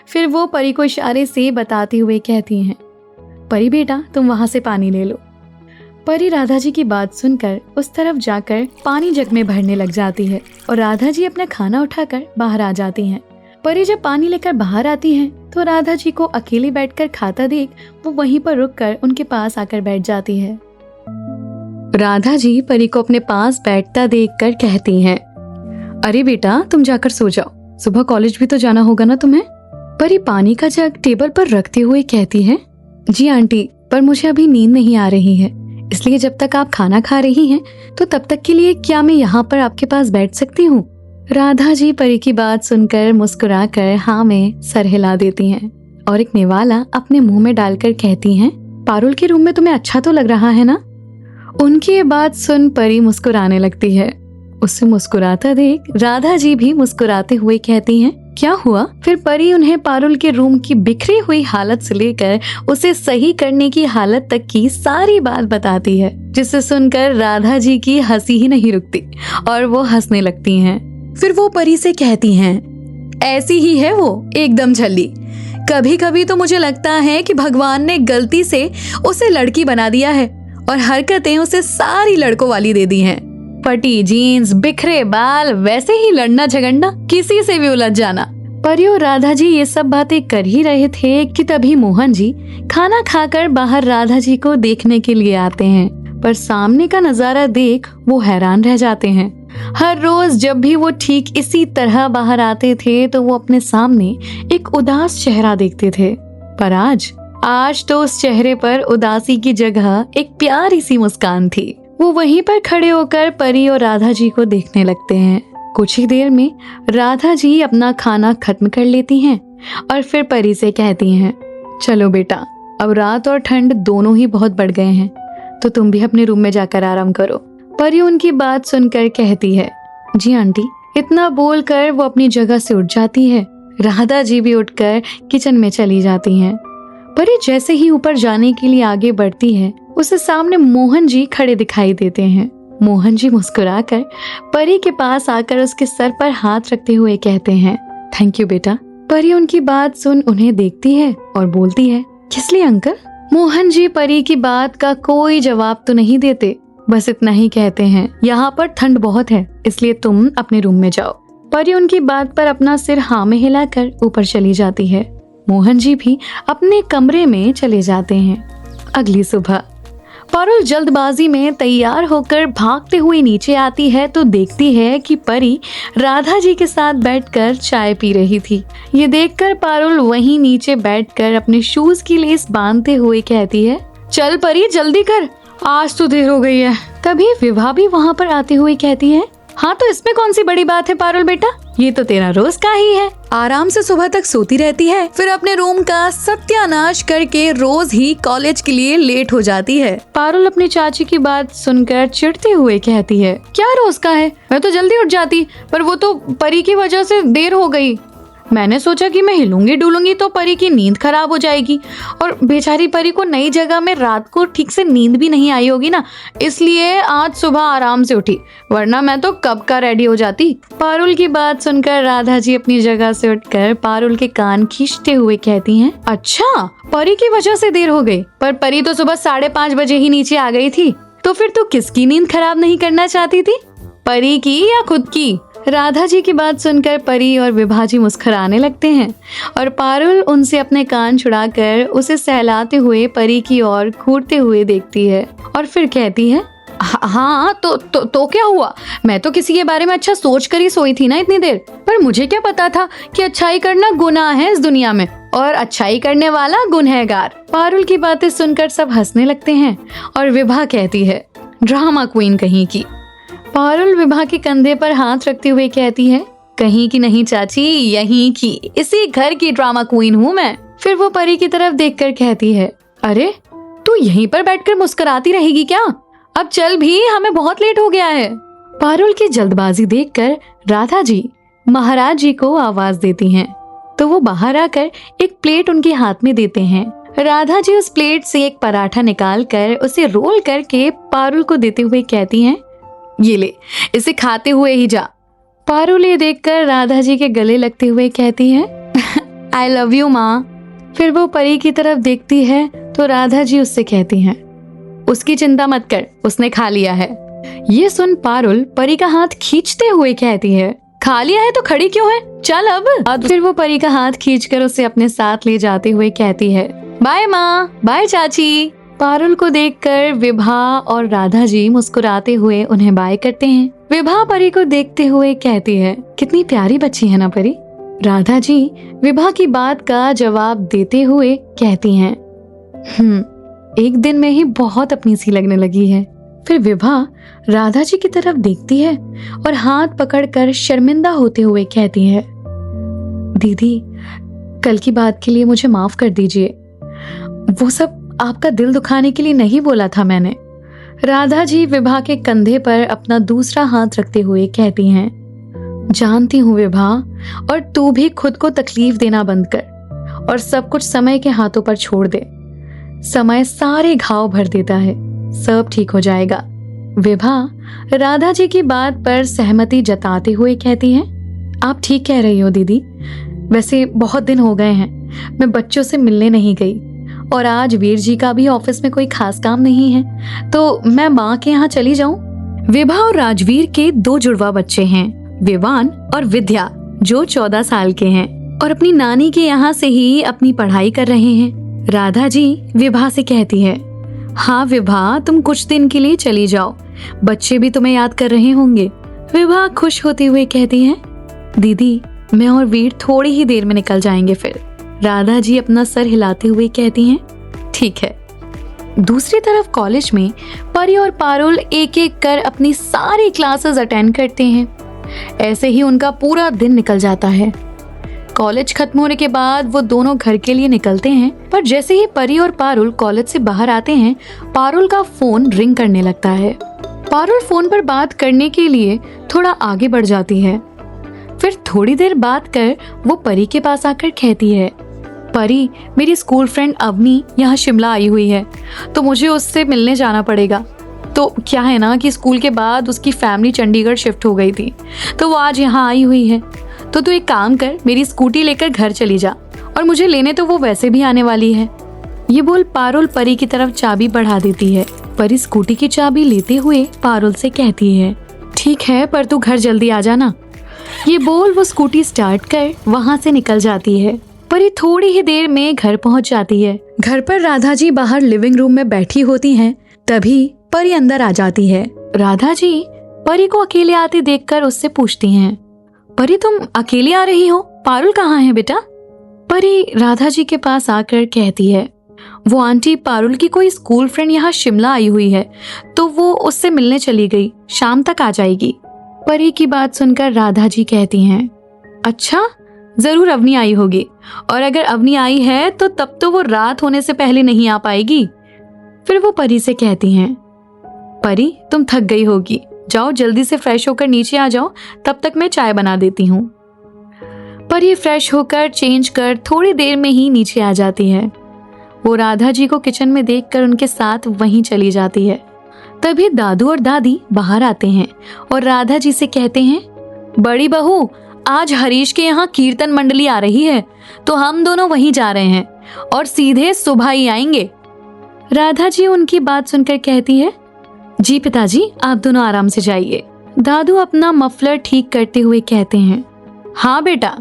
फिर वो परी को इशारे से बताते हुए कहती हैं, परी बेटा तुम वहां से पानी ले लो। परी राधा जी की बात सुनकर उस तरफ जाकर पानी जग में भरने लग जाती है और राधा जी अपना खाना उठाकर बाहर आ जाती हैं। परी जब पानी लेकर बाहर आती हैं तो राधा जी को अकेले बैठकर खाता देख वो वहीं पर रुककर उनके पास आकर बैठ जाती है। राधा जी परी को अपने पास बैठता देखकर कहती हैं, अरे बेटा तुम जाकर सो जाओ, सुबह कॉलेज भी तो जाना होगा ना तुम्हें। परी पानी का जग टेबल पर रखते हुए कहती है, जी आंटी, पर मुझे अभी नींद नहीं आ रही है, इसलिए जब तक आप खाना खा रही हैं तो तब तक के लिए क्या मैं यहाँ पर आपके पास बैठ सकती हूँ? राधा जी परी की बात सुनकर मुस्कुराकर हाँ में सर हिला देती हैं और एक निवाला अपने मुंह में डालकर कहती हैं, पारुल के रूम में तुम्हें अच्छा तो लग रहा है ना? उनकी ये बात सुन परी मुस्कुराने लगती है। उससे मुस्कुराता देख राधा जी भी मुस्कुराते हुए कहती हैं, क्या हुआ? फिर परी उन्हें पारुल के रूम की बिखरी हुई हालत से लेकर उसे सही करने की हालत तक की सारी बात बताती है, जिसे सुनकर राधा जी की हंसी ही नहीं रुकती और वो हंसने लगती हैं। फिर वो परी से कहती हैं, ऐसी ही है वो, एकदम झल्ली। कभी कभी तो मुझे लगता है कि भगवान ने गलती से उसे लड़की बना दिया है और हरकतें उसे सारी लड़कों वाली दे दी हैं। फटी जीन्स, बिखरे बाल, वैसे ही लड़ना झगड़ना, किसी से भी उलझ जाना। परी और राधा जी ये सब बातें कर ही रहे थे कि तभी मोहन जी खाना खाकर बाहर राधा जी को देखने के लिए आते हैं, पर सामने का नजारा देख वो हैरान रह जाते हैं। हर रोज जब भी वो ठीक इसी तरह बाहर आते थे तो वो अपने सामने एक उदास चेहरा देखते थे, पर आज तो उस चेहरे पर उदासी की जगह एक प्यारी सी मुस्कान थी। वो वहीं पर खड़े होकर परी और राधा जी को देखने लगते हैं। कुछ ही देर में राधा जी अपना खाना खत्म कर लेती हैं और फिर परी से कहती हैं, चलो बेटा, अब रात और ठंड दोनों ही बहुत बढ़ गए हैं, तो तुम भी अपने रूम में जाकर आराम करो। परी उनकी बात सुनकर कहती है, जी आंटी। इतना बोलकर वो अपनी जगह से उठ जाती है। राधा जी भी उठकर किचन में चली जाती हैं। परी जैसे ही ऊपर जाने के लिए आगे बढ़ती है, उसे सामने मोहन जी खड़े दिखाई देते हैं। मोहन जी मुस्कुराकर परी के पास आकर उसके सर पर हाथ रखते हुए कहते हैं, थैंक यू बेटा। परी उनकी बात सुन उन्हें देखती है और बोलती है, किस लिए अंकल? मोहन जी परी की बात का कोई जवाब तो नहीं देते, बस इतना ही कहते हैं, यहाँ पर ठंड बहुत है, इसलिए तुम अपने रूम में जाओ। परी उनकी बात पर अपना सिर हाँ में हिलाकर ऊपर चली जाती है। मोहन जी भी अपने कमरे में चले जाते हैं। अगली सुबह पारुल जल्दबाजी में तैयार होकर भागते हुए नीचे आती है तो देखती है कि परी राधा जी के साथ बैठकर चाय पी रही थी। ये देखकर पारुल वहीं नीचे बैठकर अपने शूज की लेस बांधते हुए कहती है, चल परी जल्दी कर, आज तो देर हो गई है। तभी विभा भी वहाँ पर आते हुए कहती है, हाँ तो इसमें कौन सी बड़ी बात है पारुल बेटा, ये तो तेरा रोज का ही है। आराम से सुबह तक सोती रहती है, फिर अपने रूम का सत्यानाश करके रोज ही कॉलेज के लिए लेट हो जाती है। पारुल अपनी चाची की बात सुनकर चिढ़ते हुए कहती है, क्या रोज का है, मैं तो जल्दी उठ जाती, पर वो तो परी की वजह से देर हो गई। मैंने सोचा कि मैं हिलूंगी डुलूंगी तो परी की नींद खराब हो जाएगी, और बेचारी परी को नई जगह में रात को ठीक से नींद भी नहीं आई होगी ना, इसलिए आज सुबह आराम से उठी, वरना मैं तो कब का रेडी हो जाती। पारुल की बात सुनकर राधा जी अपनी जगह से उठकर पारुल के कान खींचते हुए कहती हैं, अच्छा परी की वजह से देर हो गई, पर परी तो सुबह 5:30 बजे ही नीचे आ गई थी, तो फिर तू किसकी नींद खराब नहीं करना चाहती थी, परी की या खुद की। राधा जी की बात सुनकर परी और विभा जी मुस्कुराने लगते हैं और पारुल उनसे अपने कान छुड़ाकर उसे सहलाते हुए परी की ओर घूरते हुए देखती है और फिर कहती है, हाँ तो क्या हुआ, मैं तो किसी के बारे में अच्छा सोच कर ही सोई थी ना इतनी देर, पर मुझे क्या पता था कि अच्छाई करना गुनाह है इस दुनिया में और अच्छाई करने वाला गुनहगार। पारुल की बातें सुनकर सब हंसने लगते हैं और विभा कहती है, ड्रामा क्वीन कहीं की। पारुल विभा के कंधे पर हाथ रखते हुए कहती है, कहीं की नहीं चाची, यहीं की, इसी घर की ड्रामा क्वीन हूँ मैं। फिर वो परी की तरफ देखकर कहती है, अरे तू यहीं पर बैठकर मुस्कुराती रहेगी क्या, अब चल भी, हमें बहुत लेट हो गया है। पारुल की जल्दबाजी देखकर राधा जी महाराज जी को आवाज देती हैं, तो वो बाहर आकर एक प्लेट उनके हाथ में देते हैं। राधा जी उस प्लेट से एक पराठा निकाल कर उसे रोल करके पारुल को देते हुए कहती हैं, ये ले, इसे खाते हुए ही जा। पारुल ये देखकर राधा जी के गले लगते हुए कहती है, आई लव यू माँ। फिर वो परी की तरफ देखती है तो राधा जी उससे कहती हैं, उसकी चिंता मत कर, उसने खा लिया है। ये सुन पारुल परी का हाथ खींचते हुए कहती है, खा लिया है तो खड़ी क्यों है, चल अब। फिर वो परी का हाथ खींचकर उसे अपने साथ ले जाते हुए कहती है, बाय माँ, बाय चाची। पारुल को देखकर विभा और राधा जी मुस्कुराते हुए उन्हें बाय करते हैं। विभा परी को देखते हुए कहती है, कितनी प्यारी बच्ची है ना परी। राधा जी विभा की बात का जवाब देते हुए कहती हैं, एक दिन में ही बहुत अपनी सी लगने लगी है। फिर विभा राधा जी की तरफ देखती है और हाथ पकड़कर शर्मिंदा होते हुए कहती है, दीदी कल की बात के लिए मुझे माफ कर दीजिए, वो सब आपका दिल दुखाने के लिए नहीं बोला था मैंने। राधा जी विभा के कंधे पर अपना दूसरा हाथ रखते हुए कहती हैं, जानती हूँ विभा, और तू भी खुद को तकलीफ देना बंद कर और सब कुछ समय के हाथों पर छोड़ दे। समय सारे घाव भर देता है, सब ठीक हो जाएगा। विभा राधा जी की बात पर सहमति जताते हुए कहती हैं, आप ठीक कह रही हो दीदी, वैसे बहुत दिन हो गए हैं मैं बच्चों से मिलने नहीं गई, और आज वीर जी का भी ऑफिस में कोई खास काम नहीं है, तो मैं माँ के यहाँ चली जाऊँ। विभा और राजवीर के 2 जुड़वा बच्चे हैं, विवान और विद्या, जो 14 साल के हैं और अपनी नानी के यहाँ से ही अपनी पढ़ाई कर रहे हैं। राधा जी विभा से कहती है, हाँ विभा तुम कुछ दिन के लिए चली जाओ, बच्चे भी तुम्हें याद कर रहे होंगे। विभा खुश होते हुए कहती है, दीदी मैं और वीर थोड़ी ही देर में निकल जाएंगे। फिर राधा जी अपना सर हिलाते हुए कहती हैं, ठीक है। दूसरी तरफ कॉलेज में परी और पारुल एक एक कर अपनी सारी क्लासेस अटेंड करते हैं। ऐसे ही उनका पूरा दिन निकल जाता है। कॉलेज खत्म होने के बाद वो दोनों घर के लिए निकलते हैं, पर जैसे ही परी और पारुल कॉलेज से बाहर आते हैं, पारुल का फोन रिंग करने लगता है। पारुल फोन पर बात करने के लिए थोड़ा आगे बढ़ जाती है। फिर थोड़ी देर बात कर वो परी के पास आकर कहती है, परी मेरी स्कूल फ्रेंड अवनी यहाँ शिमला आई हुई है, तो मुझे उससे मिलने जाना पड़ेगा। तो क्या है ना कि स्कूल के बाद उसकी फैमिली चंडीगढ़ शिफ्ट हो गई थी, तो वो आज यहाँ आई हुई है। तो तू एक काम कर, मेरी स्कूटी लेकर घर चली जा, और मुझे लेने तो वो वैसे भी आने वाली है। ये बोल पारुल परी की तरफ चाबी बढ़ा देती है। परी स्कूटी की चाबी लेते हुए पारुल से कहती है, ठीक है पर तू घर जल्दी आ जाना। ये बोल वो स्कूटी स्टार्ट कर वहाँ से निकल जाती है। परी थोड़ी ही देर में घर पहुंच जाती है। घर पर राधा जी बाहर लिविंग रूम में बैठी होती हैं, तभी परी अंदर आ जाती है। राधा जी परी को अकेले आते देखकर उससे पूछती हैं, परी तुम अकेली आ रही हो, पारुल कहाँ है बेटा? परी राधा जी के पास आकर कहती है, वो आंटी पारुल की कोई स्कूल फ्रेंड यहाँ शिमला आई हुई है, तो वो उससे मिलने चली गई, शाम तक आ जाएगी। परी की बात सुनकर राधा जी कहती हैं, अच्छा, जरूर अवनी आई होगी, और अगर अवनी आई है तो तब तो वो रात होने से पहले नहीं आ पाएगी। फिर वो परी से कहती हैं, परी तुम थक गई होगी, जाओ जल्दी से फ्रेश होकर नीचे आ जाओ, तब तक मैं चाय बना देती हूँ। परी फ्रेश होकर चेंज कर थोड़ी देर में ही नीचे आ जाती है। वो राधा जी को किचन में देखकर उनके साथ वहीं चली जाती है। तभी दादू और दादी बाहर आते हैं और राधा जी से कहते हैं, बड़ी बहू, आज हरीश के यहाँ कीर्तन मंडली आ रही है, तो हम दोनों वहीं जा रहे हैं और सीधे सुबह ही आएंगे। राधा जी उनकी बात सुनकर कहती है, जी पिताजी, आप दोनों आराम से जाइए। दादू अपना मफलर ठीक करते हुए कहते हैं, हाँ बेटा।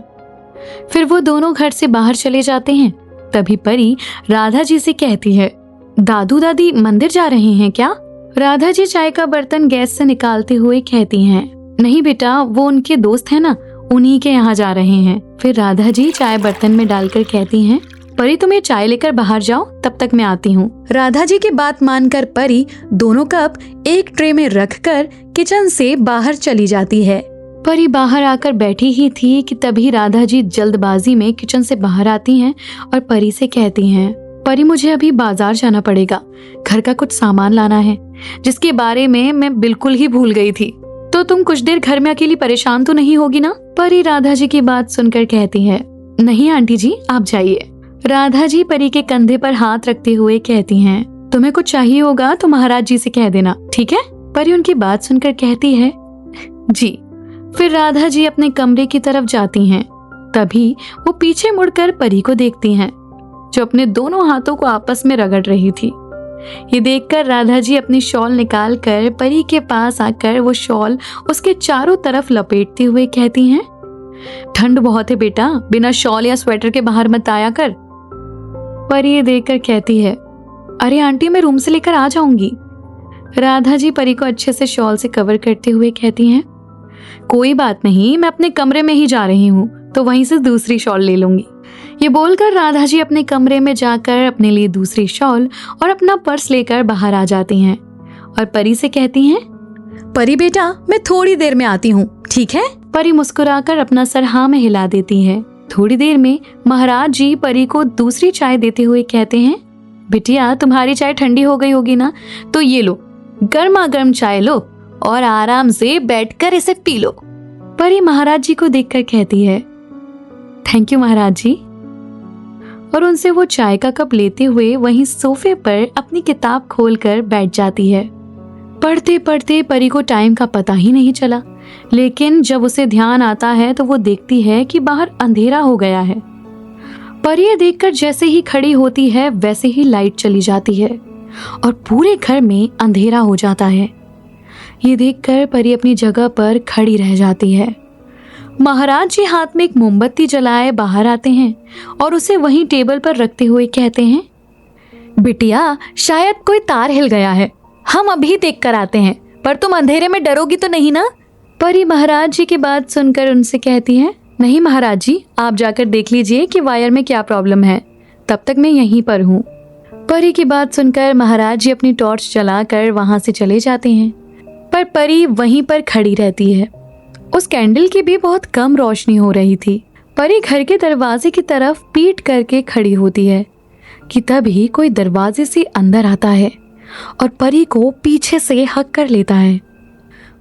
फिर वो दोनों घर से बाहर चले जाते हैं। तभी परी राधा जी से कहती है, दादू दादी मंदिर जा रहे हैं क्या? राधा जी चाय का बर्तन गैस से निकालते हुए कहती हैं, नहीं बेटा, वो उनके दोस्त है ना, उन्हीं के यहाँ जा रहे हैं। फिर राधा जी चाय बर्तन में डालकर कहती हैं, परी तुम ये चाय लेकर बाहर जाओ, तब तक मैं आती हूँ। राधा जी की बात मानकर परी दोनों कप एक ट्रे में रखकर किचन से बाहर चली जाती है। परी बाहर आकर बैठी ही थी कि तभी राधा जी जल्दबाजी में किचन से बाहर आती हैं और परी से कहती हैं, परी मुझे अभी बाजार जाना पड़ेगा, घर का कुछ सामान लाना है जिसके बारे में मैं बिल्कुल ही भूल गई थी, तो तुम कुछ देर घर में अकेली परेशान तो नहीं होगी ना? परी राधा जी की बात सुनकर कहती है, नहीं आंटी जी, आप जाइए। राधा जी परी के कंधे पर हाथ रखते हुए कहती हैं, तुम्हें कुछ चाहिए होगा तो महाराज जी से कह देना, ठीक है? परी उनकी बात सुनकर कहती है, जी। फिर राधा जी अपने कमरे की तरफ जाती हैं। तभी वो पीछे मुड़कर परी को देखती हैं, जो अपने दोनों हाथों को आपस में रगड़ रही थी। ये देखकर राधा जी अपनी शॉल निकालकर परी के पास आकर वो शॉल उसके चारों तरफ लपेटते हुए कहती हैं, ठंड बहुत है बेटा, बिना शॉल या स्वेटर के बाहर मत आया कर। परी ये देखकर कहती है, अरे आंटी, मैं रूम से लेकर आ जाऊंगी। राधा जी परी को अच्छे से शॉल से कवर करते हुए कहती हैं, कोई बात नहीं, मैं अपने कमरे में ही जा रही हूँ, तो वहीं से दूसरी शॉल ले लूंगी। ये बोलकर राधा जी अपने कमरे में जाकर अपने लिए दूसरी शॉल और अपना पर्स लेकर बाहर आ जाती हैं और परी से कहती हैं, परी बेटा, मैं थोड़ी देर में आती हूँ, ठीक है? परी मुस्कुराकर अपना सर हाँ में हिला देती है। थोड़ी देर में महाराज जी परी को दूसरी चाय देते हुए कहते हैं, बिटिया, तुम्हारी चाय ठंडी हो गई होगी ना, तो ये लो, गर्मा गर्म चाय लो और आराम से बैठकर इसे पी लो। परी महाराज जी को देखकर कहती है, थैंक यू महाराज जी, और उनसे वो चाय का कप लेते हुए वहीं सोफे पर अपनी किताब खोलकर बैठ जाती है। पढ़ते पढ़ते परी को टाइम का पता ही नहीं चला, लेकिन जब उसे ध्यान आता है तो वो देखती है कि बाहर अंधेरा हो गया है। परी ये देखकर जैसे ही खड़ी होती है वैसे ही लाइट चली जाती है और पूरे घर में अंधेरा हो जाता है। ये देखकर परी अपनी जगह पर खड़ी रह जाती है। महाराज जी हाथ में एक मोमबत्ती जलाए बाहर आते हैं और उसे वहीं टेबल पर रखते हुए कहते हैं, बिटिया, शायद कोई तार हिल गया है, हम अभी देख कर आते हैं, पर तुम अंधेरे में डरोगी तो नहीं ना? परी महाराज जी की बात सुनकर उनसे कहती है, नहीं महाराज जी, आप जाकर देख लीजिए कि वायर में क्या प्रॉब्लम है, तब तक मैं यहीं पर हूँ। परी की बात सुनकर महाराज जी अपनी टॉर्च जलाकर वहां से चले जाते हैं, पर परी वहीं पर खड़ी रहती है। उस कैंडल की भी बहुत कम रोशनी हो रही थी। परी घर के दरवाजे की तरफ पीठ करके खड़ी होती है कि तभी कोई दरवाजे से अंदर आता है और परी को पीछे से हक कर लेता है।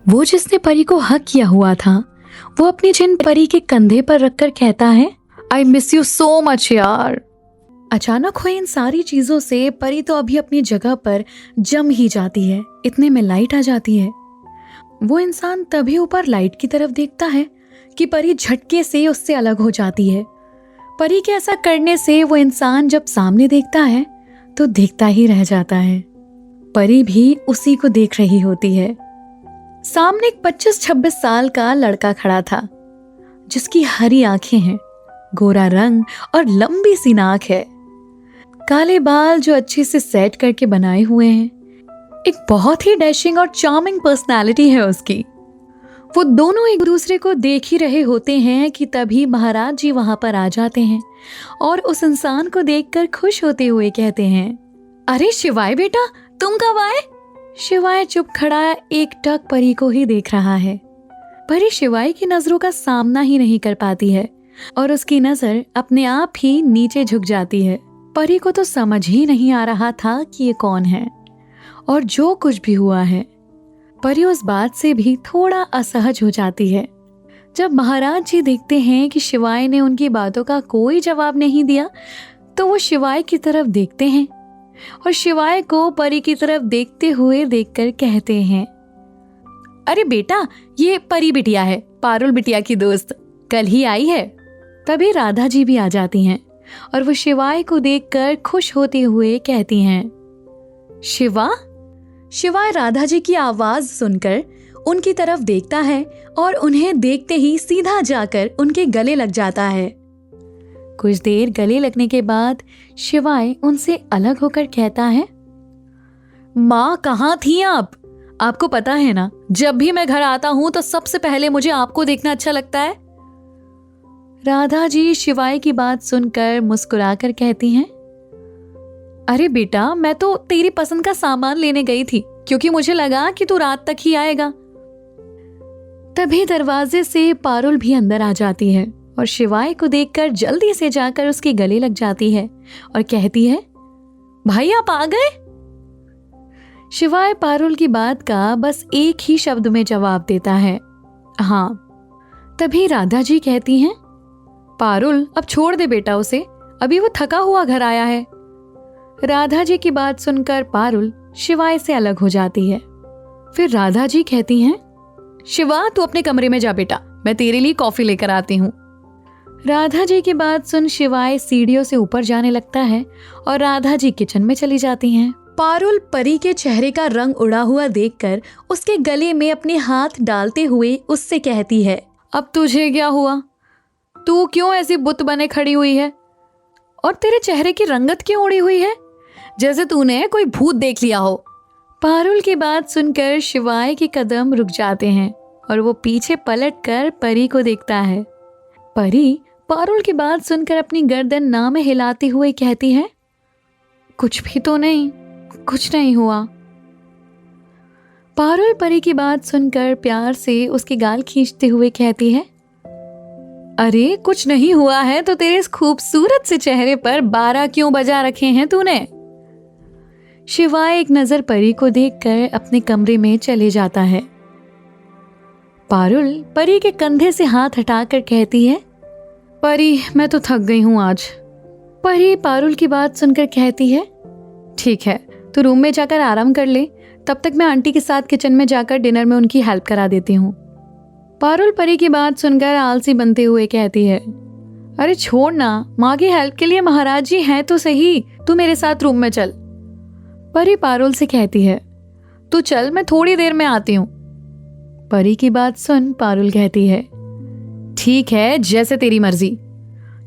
वो जिसने परी को हक किया हुआ था, वो अपनी चिन परी के कंधे पर रखकर कहता है, I miss you so much यार। अचानक हुई इन सारी चीजों से परी तो अभी अपनी जगह पर जम ही जाती है। इतने में लाइट आ जाती है। वो इंसान तभी ऊपर लाइट की तरफ देखता है कि परी झटके से उससे अलग हो जाती है। परी के ऐसा करने से वो इंसान जब सामने देखता है तो देखता ही रह जाता है। परी भी उसी को देख रही होती है। सामने एक 25-26 साल का लड़का खड़ा था, जिसकी हरी आंखें हैं, गोरा रंग और लंबी सी नाक है, काले बाल जो अच्छे से सेट करके बनाए हुए हैं। एक बहुत ही डैशिंग और चार्मिंग पर्सनालिटी है उसकी। वो दोनों एक दूसरे को देख ही रहे होते हैं कि तभी महाराज जी वहां पर आ जाते हैं और उस इंसान को देखकर खुश होते हुए कहते हैं, अरे शिवाय बेटा, तुम कब आए? शिवाय चुप खड़ा एकटक परी को ही देख रहा है। परी शिवाय की नजरों का सामना ही नहीं कर पाती है और उसकी नजर अपने आप ही नीचे झुक जाती है। परी को तो समझ ही नहीं आ रहा था कि ये कौन है और जो कुछ भी हुआ है। परी उस बात से भी थोड़ा असहज हो जाती है। जब महाराज जी देखते हैं कि शिवाय ने उनकी बातों का कोई जवाब नहीं दिया तो वो शिवाय की तरफ देखते हैं और शिवाय को परी की तरफ देखते हुए देखकर कहते हैं, अरे बेटा, ये परी बिटिया है, पारुल बिटिया की दोस्त, कल ही आई है। तभी राधा जी भी आ जाती हैं और वो शिवाय को देखकर खुश होते हुए कहती हैं, शिवा? शिवाय राधा जी की आवाज सुनकर उनकी तरफ देखता है और उन्हें देखते ही सीधा जाकर उनके गले लग जाता है। कुछ देर गले लगने के बाद शिवाय उनसे अलग होकर कहता है, माँ कहाँ थी आप? आपको पता है ना, जब भी मैं घर आता हूं तो सबसे पहले मुझे आपको देखना अच्छा लगता है। राधा जी शिवाय की बात सुनकर मुस्कुराकर कहती हैं, अरे बेटा, मैं तो तेरी पसंद का सामान लेने गई थी क्योंकि मुझे लगा कि तू रात तक ही आएगा। तभी दरवाजे से पारुल भी अंदर आ जाती है और शिवाय को देखकर जल्दी से जाकर उसके गले लग जाती है और कहती है, भाई आप आ गए? शिवाय पारुल की बात का बस एक ही शब्द में जवाब देता है, हाँ। तभी राधा जी कहती हैं, पारुल अब छोड़ दे बेटा उसे, अभी वो थका हुआ घर आया है। राधा जी की बात सुनकर पारुल शिवाय से अलग हो जाती है। फिर राधा जी कहती हैं, शिवा तू अपने कमरे में जा बेटा, मैं तेरे लिए कॉफी लेकर आती हूँ। राधा जी की बात सुन शिवाय सीढ़ियों से ऊपर जाने लगता है और राधा जी किचन में चली जाती हैं। पारुल परी के चेहरे का रंग उड़ा हुआ देखकर उसके गले में अपने हाथ डालते हुए उससे कहती है, अब तुझे क्या हुआ? तू क्यों ऐसी बुत बने खड़ी हुई है? और तेरे चेहरे की रंगत क्यों उड़ी हुई है, जैसे तूने कोई भूत देख लिया हो। पारुल की बात सुनकर शिवाय के कदम रुक जाते हैं और वो पीछे पलटकर परी को देखता है। परी पारुल की बात सुनकर अपनी गर्दन ना में हिलाते हुए कहती है, कुछ भी तो नहीं, कुछ नहीं हुआ। पारुल परी की बात सुनकर प्यार से उसके गाल खींचते हुए कहती है, अरे कुछ नहीं हुआ है तो तेरे इस खूबसूरत से चेहरे पर 12 क्यों बजा रखे हैं तूने? शिवाय एक नजर परी को देखकर अपने कमरे में चले जाता है। पारुल परी के कंधे से हाथ हटाकर कहती है, परी मैं तो थक गई हूं आज। परी पारुल की बात सुनकर कहती है, ठीक है तू रूम में जाकर आराम कर ले, तब तक मैं आंटी के साथ किचन में जाकर डिनर में उनकी हेल्प करा देती हूँ। पारुल परी की बात सुनकर आलसी बनते हुए कहती है, अरे छोड़ ना, माँ की हेल्प के लिए महाराज जी हैं तो सही, तू मेरे साथ रूम में चल। परी पारुल से कहती है, तू चल मैं थोड़ी देर में आती हूँ। परी की बात सुन पारुल कहती है, ठीक है जैसे तेरी मर्जी।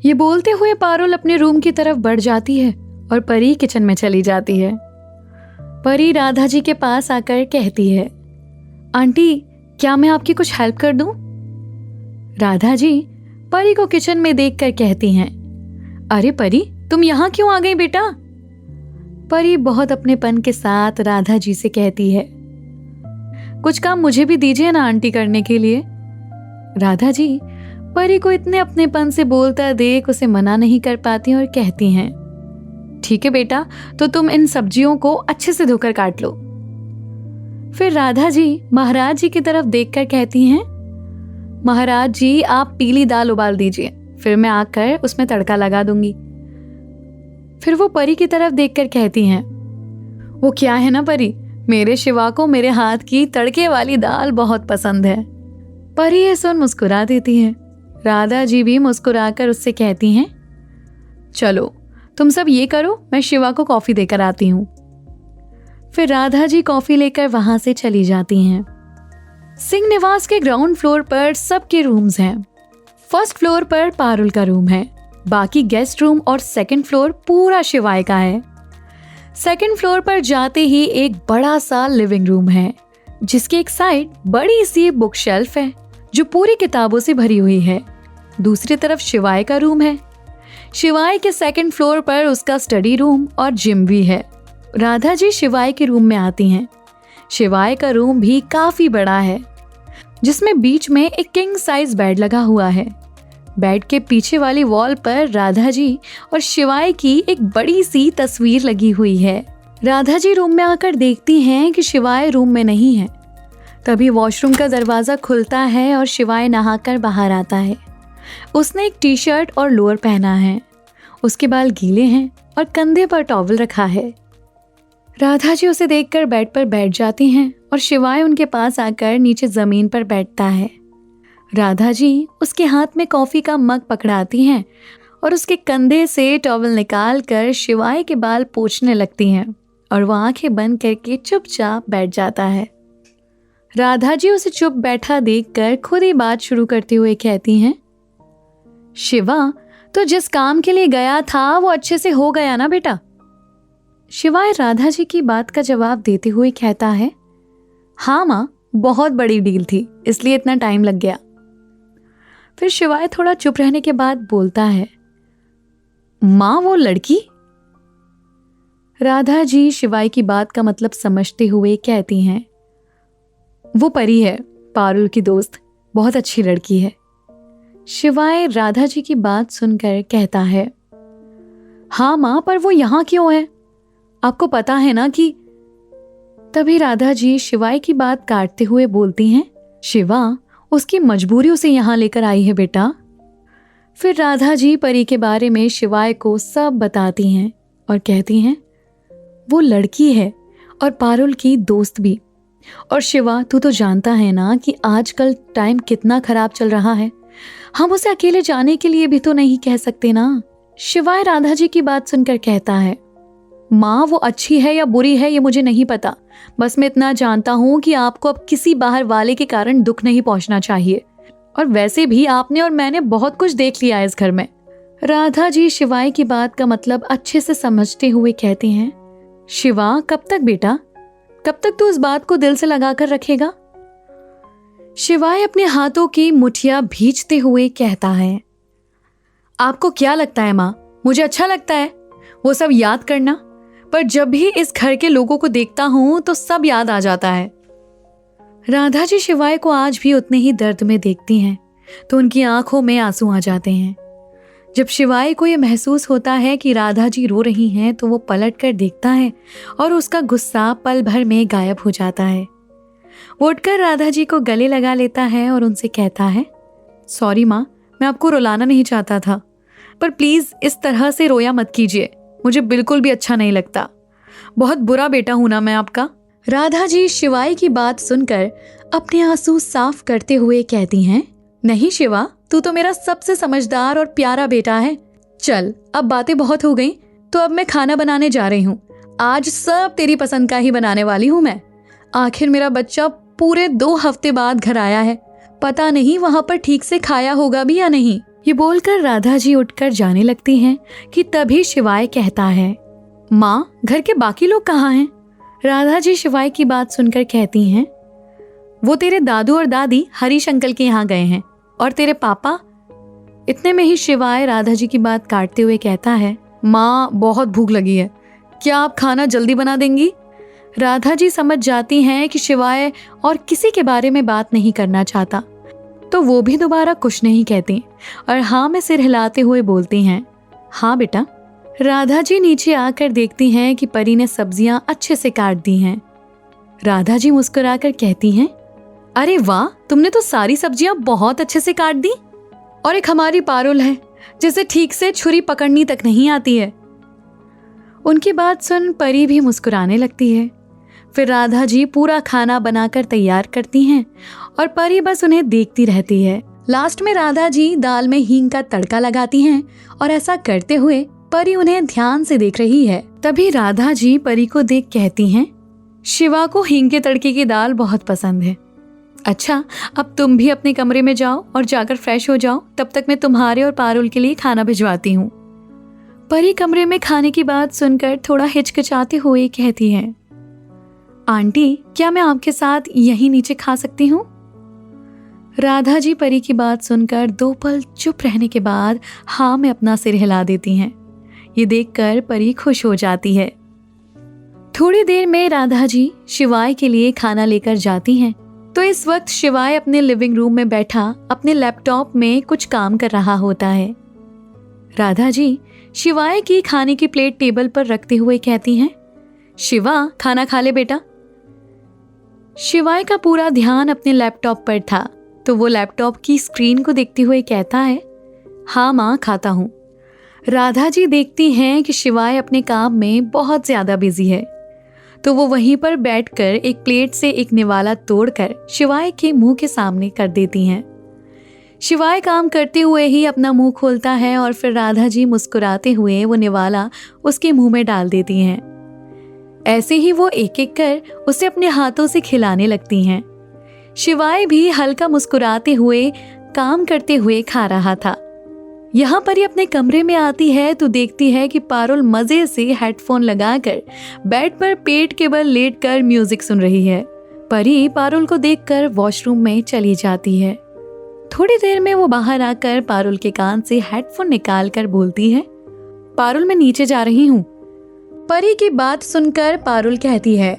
ये बोलते हुए पारुल अपने रूम की तरफ बढ़ जाती है और परी किचन में चली जाती है। परी राधा जी के पास आकर कहती है, आंटी क्या मैं आपकी कुछ हेल्प कर दूं? राधा जी परी को किचन में देखकर कहती हैं, अरे परी तुम यहाँ क्यों आ गई बेटा? परी बहुत अपनेपन के साथ राधा जी से कहती है, कुछ काम मुझे भी दीजिए ना आंटी करने के लिए। राधा जी परी को इतने अपनेपन से बोलता देख उसे मना नहीं कर पाती और कहती हैं, ठीक है बेटा, तो तुम इन सब्जियों को अच्छे से धोकर काट लो। फिर राधा जी महाराज जी की तरफ देखकर कहती हैं, महाराज जी आप पीली दाल उबाल दीजिए, फिर मैं आकर उसमें तड़का लगा दूंगी। फिर वो परी की तरफ देखकर कहती हैं, वो क्या है ना परी, मेरे शिवा को मेरे हाथ की तड़के वाली दाल बहुत पसंद है। परी ये सुन मुस्कुरा देती है। राधा जी भी मुस्कुराकर उससे कहती हैं, चलो तुम सब ये करो, मैं शिवा को कॉफी देकर आती हूँ। फिर राधा जी कॉफी लेकर वहां से चली जाती हैं। सिंह निवास के ग्राउंड फ्लोर पर सबके रूम्स हैं। फर्स्ट फ्लोर पर पारुल का रूम है बाकी गेस्ट रूम और सेकंड फ्लोर पूरा शिवाय का है। सेकंड फ्लोर पर जाते ही एक बड़ा सा लिविंग रूम है, जिसके एक साइड बड़ी सी बुक शेल्फ है जो पूरी किताबों से भरी हुई है। दूसरी तरफ शिवाय का रूम है। शिवाय के सेकंड फ्लोर पर उसका स्टडी रूम और जिम भी है। राधा जी शिवाय के रूम में आती हैं। शिवाय का रूम भी काफी बड़ा है, जिसमें बीच में एक किंग साइज बेड लगा हुआ है। बेड के पीछे वाली वॉल पर राधा जी और शिवाय की एक बड़ी सी तस्वीर लगी हुई है। राधा जी रूम में आकर देखती हैं कि शिवाय रूम में नहीं है। तभी वॉशरूम का दरवाजा खुलता है और शिवाय नहाकर बाहर आता है। उसने एक टी शर्ट और लोअर पहना है। उसके बाल गीले हैं और कंधे पर टॉवल रखा है। राधा जी उसे देखकर बेड पर बैठ जाती हैं और शिवाय उनके पास आकर नीचे जमीन पर बैठता है। राधा जी उसके हाथ में कॉफी का मग पकड़ाती हैं और उसके कंधे से टॉवल निकाल कर शिवाय के बाल पोंछने लगती हैं और वो आंखें बंद करके चुपचाप बैठ जाता है। राधा जी उसे चुप बैठा देखकर खुद ही बात शुरू करते हुए कहती हैं, शिवा, तो जिस काम के लिए गया था वो अच्छे से हो गया ना बेटा? शिवाय राधा जी की बात का जवाब देते हुए कहता है, हाँ माँ, बहुत बड़ी डील थी, इसलिए इतना टाइम लग गया। फिर शिवाय थोड़ा चुप रहने के बाद बोलता है, माँ वो लड़की? राधा जी शिवाय की बात का मतलब समझते हुए कहती हैं, वो परी है, पारुल की दोस्त, बहुत अच्छी लड़की है। शिवाय राधा जी की बात सुनकर कहता है, हाँ माँ, पर वो यहाँ क्यों है? आपको पता है ना कि। तभी राधा जी शिवाय की बात काटते हुए बोलती हैं, शिवा, उसकी मजबूरी उसे यहाँ लेकर आई है बेटा। फिर राधा जी परी के बारे में शिवाय को सब बताती हैं और कहती हैं, वो लड़की है और पारुल की दोस्त भी। और शिवा, तू तो जानता है ना कि आजकल टाइम कितना खराब चल रहा है, हम उसे अकेले जाने के लिए भी तो नहीं कह सकते ना। शिवाय राधा जी की बात सुनकर कहता है, माँ वो अच्छी है या बुरी है ये मुझे नहीं पता, बस मैं इतना जानता हूँ कि आपको अब किसी बाहर वाले के कारण दुख नहीं पहुँचना चाहिए, और वैसे भी आपने और मैंने बहुत कुछ देख लिया है इस घर में। राधा जी शिवाय की बात का मतलब अच्छे से समझते हुए कहती हैं, शिवा, कब तक बेटा, कब तक तू इस बात को दिल से लगा कर रखेगा? शिवाय अपने हाथों की मुठिया भींचते हुए कहता है, आपको क्या लगता है माँ, मुझे अच्छा लगता है वो सब याद करना, पर जब भी इस घर के लोगों को देखता हूं तो सब याद आ जाता है। राधा जी शिवाय को आज भी उतने ही दर्द में देखती हैं तो उनकी आंखों में आंसू आ जाते हैं। जब शिवाय को यह महसूस होता है कि राधा जी रो रही हैं तो वो पलट कर देखता है और उसका गुस्सा पल भर में गायब हो जाता है। वो उठकर राधा जी को गले लगा लेता है और उनसे कहता है, सॉरी माँ, मैं आपको रुलाना नहीं चाहता था, पर प्लीज इस तरह से रोया मत कीजिए, मुझे बिल्कुल भी अच्छा नहीं लगता। बहुत बुरा बेटा हूं ना मैं आपका। राधा जी शिवाय की बात सुनकर अपने आंसू साफ करते हुए कहती हैं, नहीं शिवा, तू तो मेरा सबसे समझदार और प्यारा बेटा है। चल, अब बातें बहुत हो गई, तो अब मैं खाना बनाने जा रही हूँ। आज सब तेरी पसंद का ही बनाने वाली हूँ मैं। आखिर मेरा बच्चा पूरे 2 हफ्ते बाद घर आया है, पता नहीं वहां पर ठीक से खाया होगा भी या नहीं। ये बोलकर राधा जी उठकर जाने लगती हैं कि तभी शिवाय कहता है, माँ, घर के बाकी लोग कहाँ हैं? राधा जी शिवाय की बात सुनकर कहती हैं, वो तेरे दादू और दादी हरीश अंकल के यहाँ गए हैं, और तेरे पापा। इतने में ही शिवाय राधा जी की बात काटते हुए कहता है, माँ, बहुत भूख लगी है, क्या आप खाना जल्दी बना देंगी? राधा जी समझ जाती हैं कि शिवाय और किसी के बारे में बात नहीं करना चाहता, तो वो भी दोबारा कुछ नहीं कहती और हाँ में सिर हिलाते हुए बोलती हैं, हाँ बेटा। राधा जी नीचे आकर देखती हैं कि परी ने सब्जियां अच्छे से काट दी हैं। राधा जी मुस्कुराकर कहती हैं, अरे वाह, तुमने तो सारी सब्जियां बहुत अच्छे से काट दी, और एक हमारी पारुल है जिसे ठीक से छुरी पकड़नी तक नहीं आती है। उनकी बात सुन परी भी मुस्कुराने लगती है। फिर राधा जी पूरा खाना बनाकर तैयार करती हैं और परी बस उन्हें देखती रहती है। लास्ट में राधा जी दाल में हींग का तड़का लगाती हैं और ऐसा करते हुए परी उन्हें ध्यान से देख रही है। तभी राधा जी परी को देख कहती हैं, शिवा को हींग के तड़के की दाल बहुत पसंद है। अच्छा, अब तुम भी अपने कमरे में जाओ और जाकर फ्रेश हो जाओ, तब तक मैं तुम्हारे और पारुल के लिए खाना भिजवाती हूँ। परी कमरे में खाने की बात सुनकर थोड़ा हिचकिचाते हुए कहती है, आंटी क्या मैं आपके साथ यहीं नीचे खा सकती हूँ? राधा जी परी की बात सुनकर 2 पल चुप रहने के बाद हाँ में अपना सिर हिला देती हैं। ये देखकर परी खुश हो जाती है। थोड़ी देर में राधा जी शिवाय के लिए खाना लेकर जाती हैं। तो इस वक्त शिवाय अपने लिविंग रूम में बैठा अपने लैपटॉप में कुछ काम कर रहा होता है। राधा जी शिवाय की खाने की प्लेट टेबल पर रखते हुए कहती हैं, शिवा खाना खा ले बेटा। शिवाय का पूरा ध्यान अपने लैपटॉप पर था, तो वो लैपटॉप की स्क्रीन को देखते हुए कहता है, हाँ माँ खाता हूँ। राधा जी देखती हैं कि शिवाय अपने काम में बहुत ज्यादा बिजी है, तो वो वहीं पर बैठकर एक प्लेट से एक निवाला तोड़कर शिवाय के मुंह के सामने कर देती हैं। शिवाय काम करते हुए ही अपना मुंह खोलता है और फिर राधा जी मुस्कुराते हुए वो निवाला उसके मुंह में डाल देती हैं। ऐसे ही वो एक एक कर उसे अपने हाथों से खिलाने लगती हैं। शिवाय भी हल्का मुस्कुराते हुए काम करते हुए खा रहा था। यहाँ परी अपने कमरे में आती है तो देखती है कि पारुल मजे से हेडफोन लगाकर बेड पर पेट के बल लेटकर म्यूजिक सुन रही है। परी पारुल को देखकर वॉशरूम में चली जाती है। थोड़ी देर में वो बाहर आकर पारुल के कान से हेडफोन निकालकर बोलती है, पारुल मैं नीचे जा रही हूँ। परी की बात सुनकर पारुल कहती है,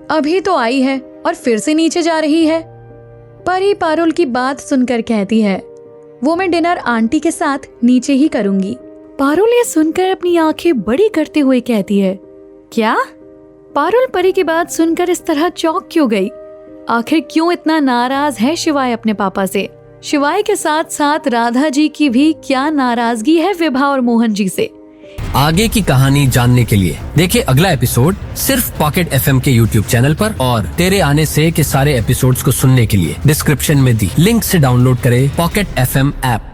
अभी तो आई है और फिर से नीचे जा रही है। परी पारुल की बात सुनकर कहती है, वो मैं डिनर आंटी के साथ नीचे ही करूंगी। पारुल ये सुनकर अपनी आंखें बड़ी करते हुए कहती है, क्या? पारुल परी की बात सुनकर इस तरह चौंक क्यों गई? आखिर क्यों इतना नाराज है शिवाय अपने पापा से? शिवाय के साथ साथ राधा जी की भी क्या नाराजगी है विभा और मोहन जी से? आगे की कहानी जानने के लिए देखिए अगला एपिसोड सिर्फ पॉकेट FM के YouTube चैनल पर, और तेरे आने से के सारे एपिसोड्स को सुनने के लिए डिस्क्रिप्शन में दी लिंक से डाउनलोड करें पॉकेट FM ऐप।